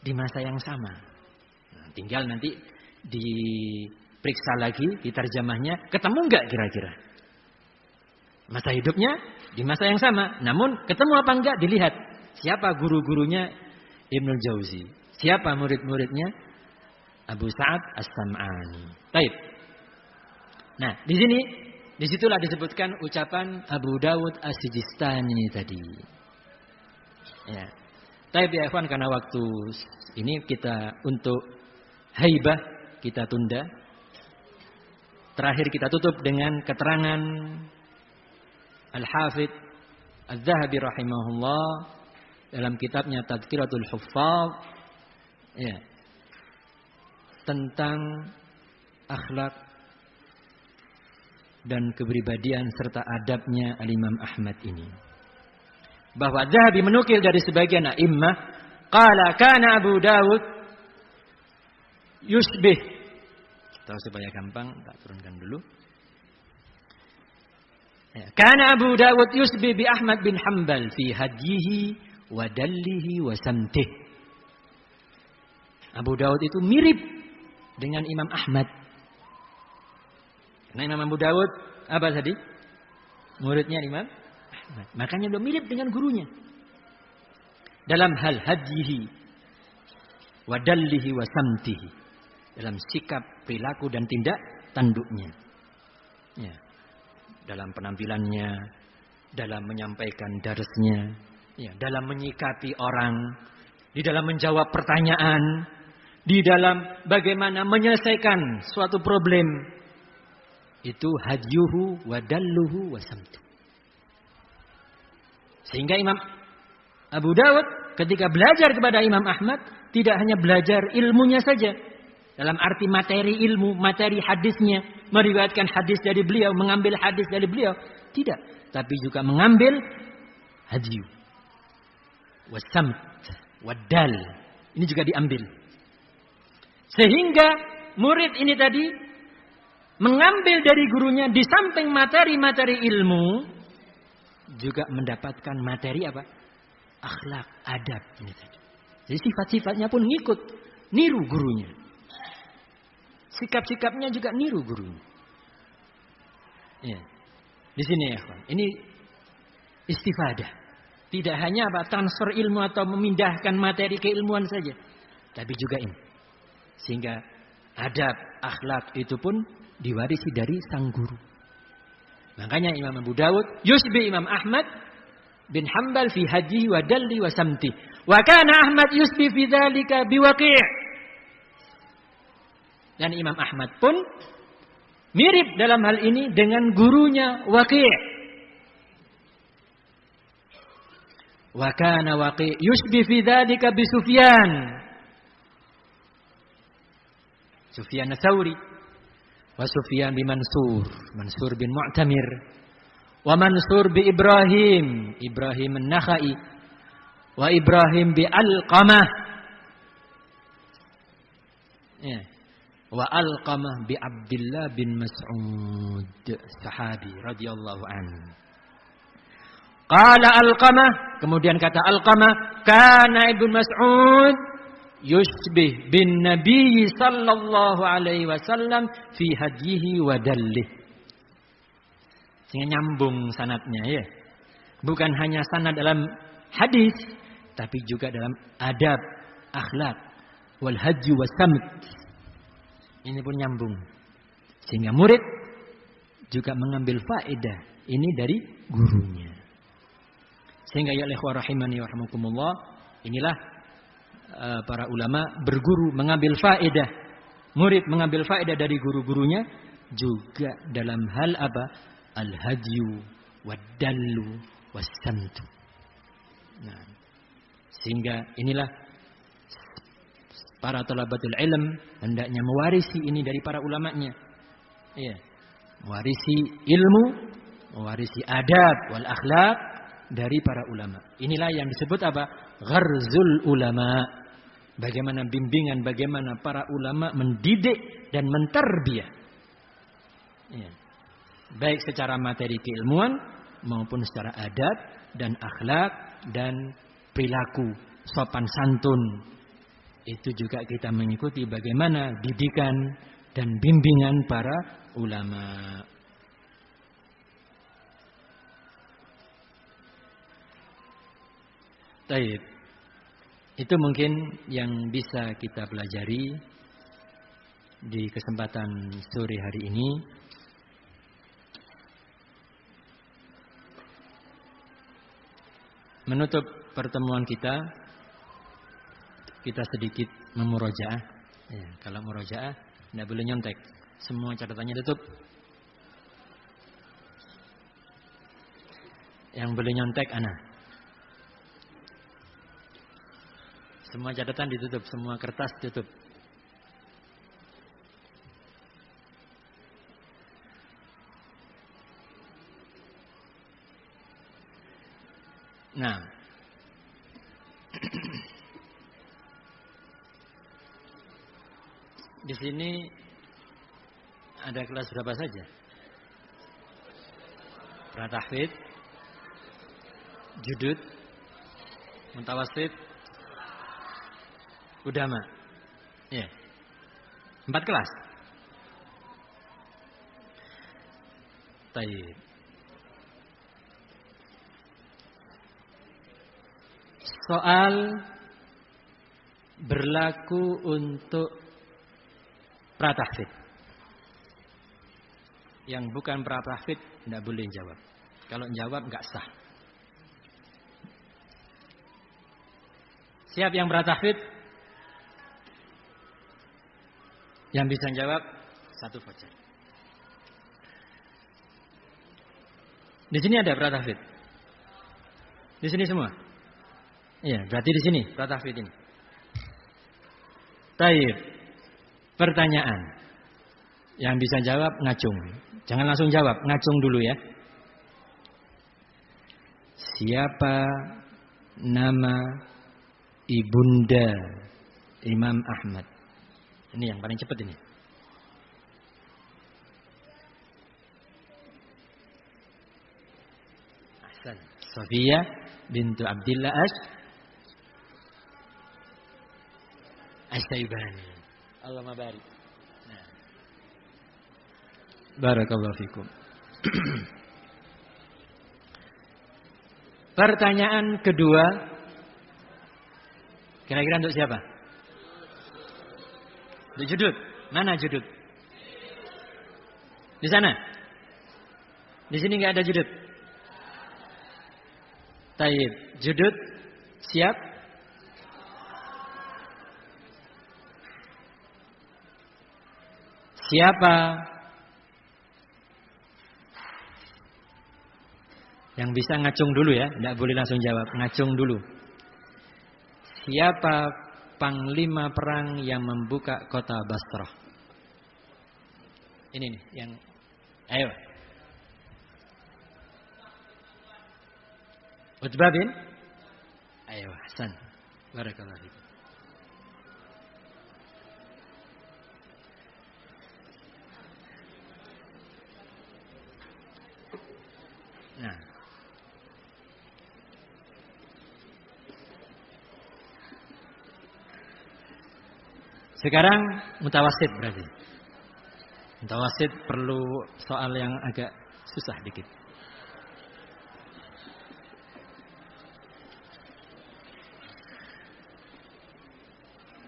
di masa yang sama. Nah, tinggal nanti diperiksa lagi, diterjemahnya, ketemu enggak kira-kira? Masa hidupnya di masa yang sama. Namun ketemu apa enggak dilihat. Siapa guru-gurunya Ibnul Jauzi? Siapa murid-muridnya Abu Sa'ad As-Sam'ani. Baik. Nah, disitulah disebutkan ucapan Abu Dawud As-Sijistani tadi. Ya. Baik ya ikhwan, karena waktu ini kita untuk haibah kita tunda. Terakhir kita tutup dengan keterangan Al-Hafidh Az-Zahabi rahimahullah dalam kitabnya Tadhkiratul Huffaz. Ya. Tentang akhlak dan kepribadian serta adabnya Al-Imam Ahmad ini. Bahwa Zahabi menukil dari sebagian a'immah, qala kana Abu Dawud yusbih. Tahu supaya gampang, tak turunkan dulu. Ya, kana Abu Dawud yusbih bi Ahmad bin Hanbal fi hadyihi wa dallihi wa samtih. Abu Dawud itu mirip dengan Imam Ahmad. Nah, Imam Abu Dawud apa tadi? Muridnya Imam Ahmad. Makanya dia mirip dengan gurunya. Dalam hal hadyihi wa dallihi wa samtihi. Dalam sikap, perilaku dan tindak tanduknya. Ya. Dalam penampilannya, dalam menyampaikan darsnya, ya, dalam menyikapi orang, di dalam menjawab pertanyaan, di dalam bagaimana menyelesaikan suatu problem. Itu hadyuhu wa dalluhu wa samtu. Sehingga Imam Abu Dawud ketika belajar kepada Imam Ahmad, tidak hanya belajar ilmunya saja. Dalam arti materi ilmu, materi hadisnya, meriwayatkan hadis dari beliau, mengambil hadis dari beliau. Tidak. Tapi juga mengambil hadyu. Wa samt. Wa dal. Ini juga diambil. Sehingga murid ini tadi mengambil dari gurunya di samping materi-materi ilmu juga mendapatkan materi apa? Akhlak, adab ini tadi. Jadi sifat-sifatnya pun ngikut, niru gurunya. Sikap-sikapnya juga niru gurunya. Ya. Di sini ya, kawan. Ini istifadah. Tidak hanya apa transfer ilmu atau memindahkan materi keilmuan saja, tapi juga ini. Sehingga adab, akhlak itu pun diwarisi dari sang guru. Makanya Imam Abu Dawud yusbi Imam Ahmad bin Hanbal fi hadyihi wa dalli wa samti. Wa kana Ahmad yusbi fi dzalika bi Waqi'. Dan Imam Ahmad pun mirip dalam hal ini dengan gurunya Waqi'. Wa kana Waqi' yusbi fi dzalika bi Sufyan. Sufyan Ats-Tsauri wa Sufyan bin Mansur bin Mu'tamir Wa Mansur bi Ibrahim, Ibrahim an-Nakhai. Wa Ibrahim bi Alqamah. Ya. Wa Alqamah bi Abdullah bin Mas'ud, sahabi radhiyallahu anhu. Qala Alqamah, kemudian kata Alqamah, kana Ibnu Mas'ud yushbih bin Nabi sallallahu alaihi wasallam fi hadyihi wa dallih. Sehingga nyambung sanadnya ya. Bukan hanya sanad dalam hadis, tapi juga dalam adab, akhlak, wal hajj was samt. Ini pun nyambung. Sehingga murid juga mengambil faedah ini dari gurunya. Sehingga ya ikhwah rahimani wa rahmakumullah, inilah para ulama berguru mengambil faedah. Murid mengambil faedah dari guru-gurunya juga dalam hal apa? Al-hadyu wad-dallu was-samtu. Nah, sehingga inilah para talabatul ilm hendaknya mewarisi ini dari para ulamanya. Iya. Mewarisi ilmu, mewarisi adab wal akhlak dari para ulama. Inilah yang disebut apa? Gharzul ulama. Bagaimana bimbingan, bagaimana para ulama mendidik dan mentarbiyah. Iya. Baik secara materi keilmuan maupun secara adab dan akhlak dan perilaku sopan santun. Itu juga kita mengikuti bagaimana didikan dan bimbingan para ulama. Baik. Itu mungkin yang bisa kita pelajari di kesempatan sore hari ini. Menutup pertemuan kita sedikit memurojaah. Ya, kalau murojaah tidak boleh nyontek. Semua catatannya tutup. Yang boleh nyontek ana. Semua catatan ditutup, semua kertas ditutup. Nah, di sini ada kelas berapa saja? Pratahfidz, judud, mutawasid, udama. Ya. 4 kelas. Baik. Soal berlaku untuk pratahfidz. Yang bukan pratahfidz tidak boleh jawab. Kalau jawab enggak sah. Siap yang pratahfidz? Yang bisa jawab 1 voucher. Di sini ada pratahfidz. Di sini semua. Iya, berarti di sini pratahfidz ini. Taib. Pertanyaan. Yang bisa jawab ngacung. Jangan langsung jawab, ngacung dulu ya. Siapa nama ibunda Imam Ahmad? Ini yang paling cepat ini. Ahsan. Sofia bintu Abdillah As-Saibani. Allahumma barik. Nah. Barakallahu fikum. Pertanyaan kedua, kira-kira untuk siapa? Untuk judud. Mana judud? Di sana. Di sini nggak ada judud. Taib. Judud siap? Siapa yang bisa ngacung dulu ya? Tidak boleh langsung jawab. Ngacung dulu. Siapa panglima perang yang membuka kota Basrah? Ini nih yang. Ayo. Utbah bin? Ayo, Hasan. Barakallahu fiik. Nah. Sekarang mutawasid berarti. Mutawasid perlu soal yang agak susah dikit.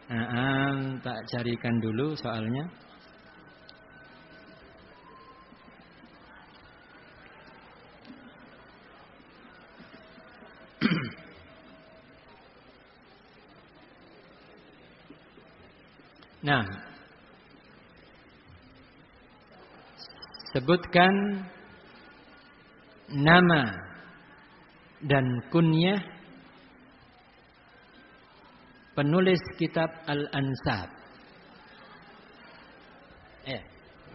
Nah, tak carikan dulu soalnya. Nah, sebutkan nama dan kunyah penulis kitab Al-Ansab.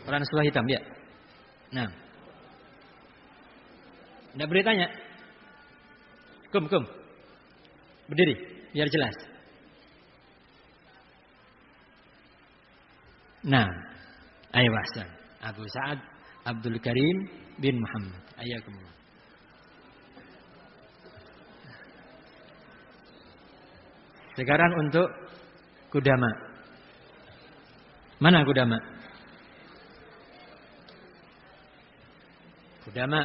Orang sebelah hitam ya. Nah, tidak boleh tanya. Kum, berdiri biar jelas. Nah, ayo Hasan. Abu Sa'ad Abdul Karim bin Muhammad. Ayakumullah. Sekarang untuk Kudama. Mana Kudama? Kudama.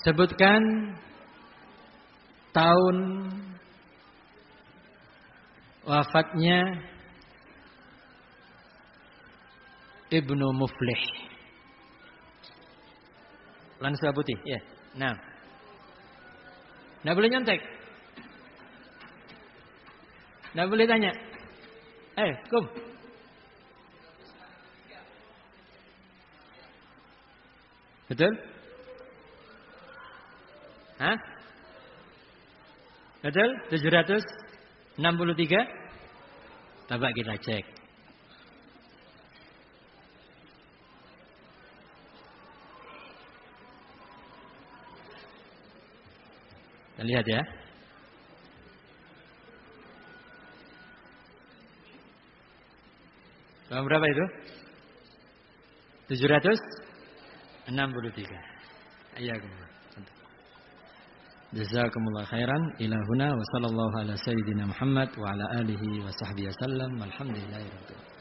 Sebutkan tahun wafatnya Ibnu Muflih. Lansa putih, ya. Nah. Nggak boleh nyontek. Nggak boleh tanya. Kum. Betul? Hah? Betul? 763? Coba kita cek. Kita lihat ya. Tahun berapa itu? 763. Ayakumullah. Jazakumullah khairan. Ila huna wa sallallahu ala sayyidina Muhammad wa ala alihi wa sahbihi wasallam. Walhamdulillahirabbil alamin.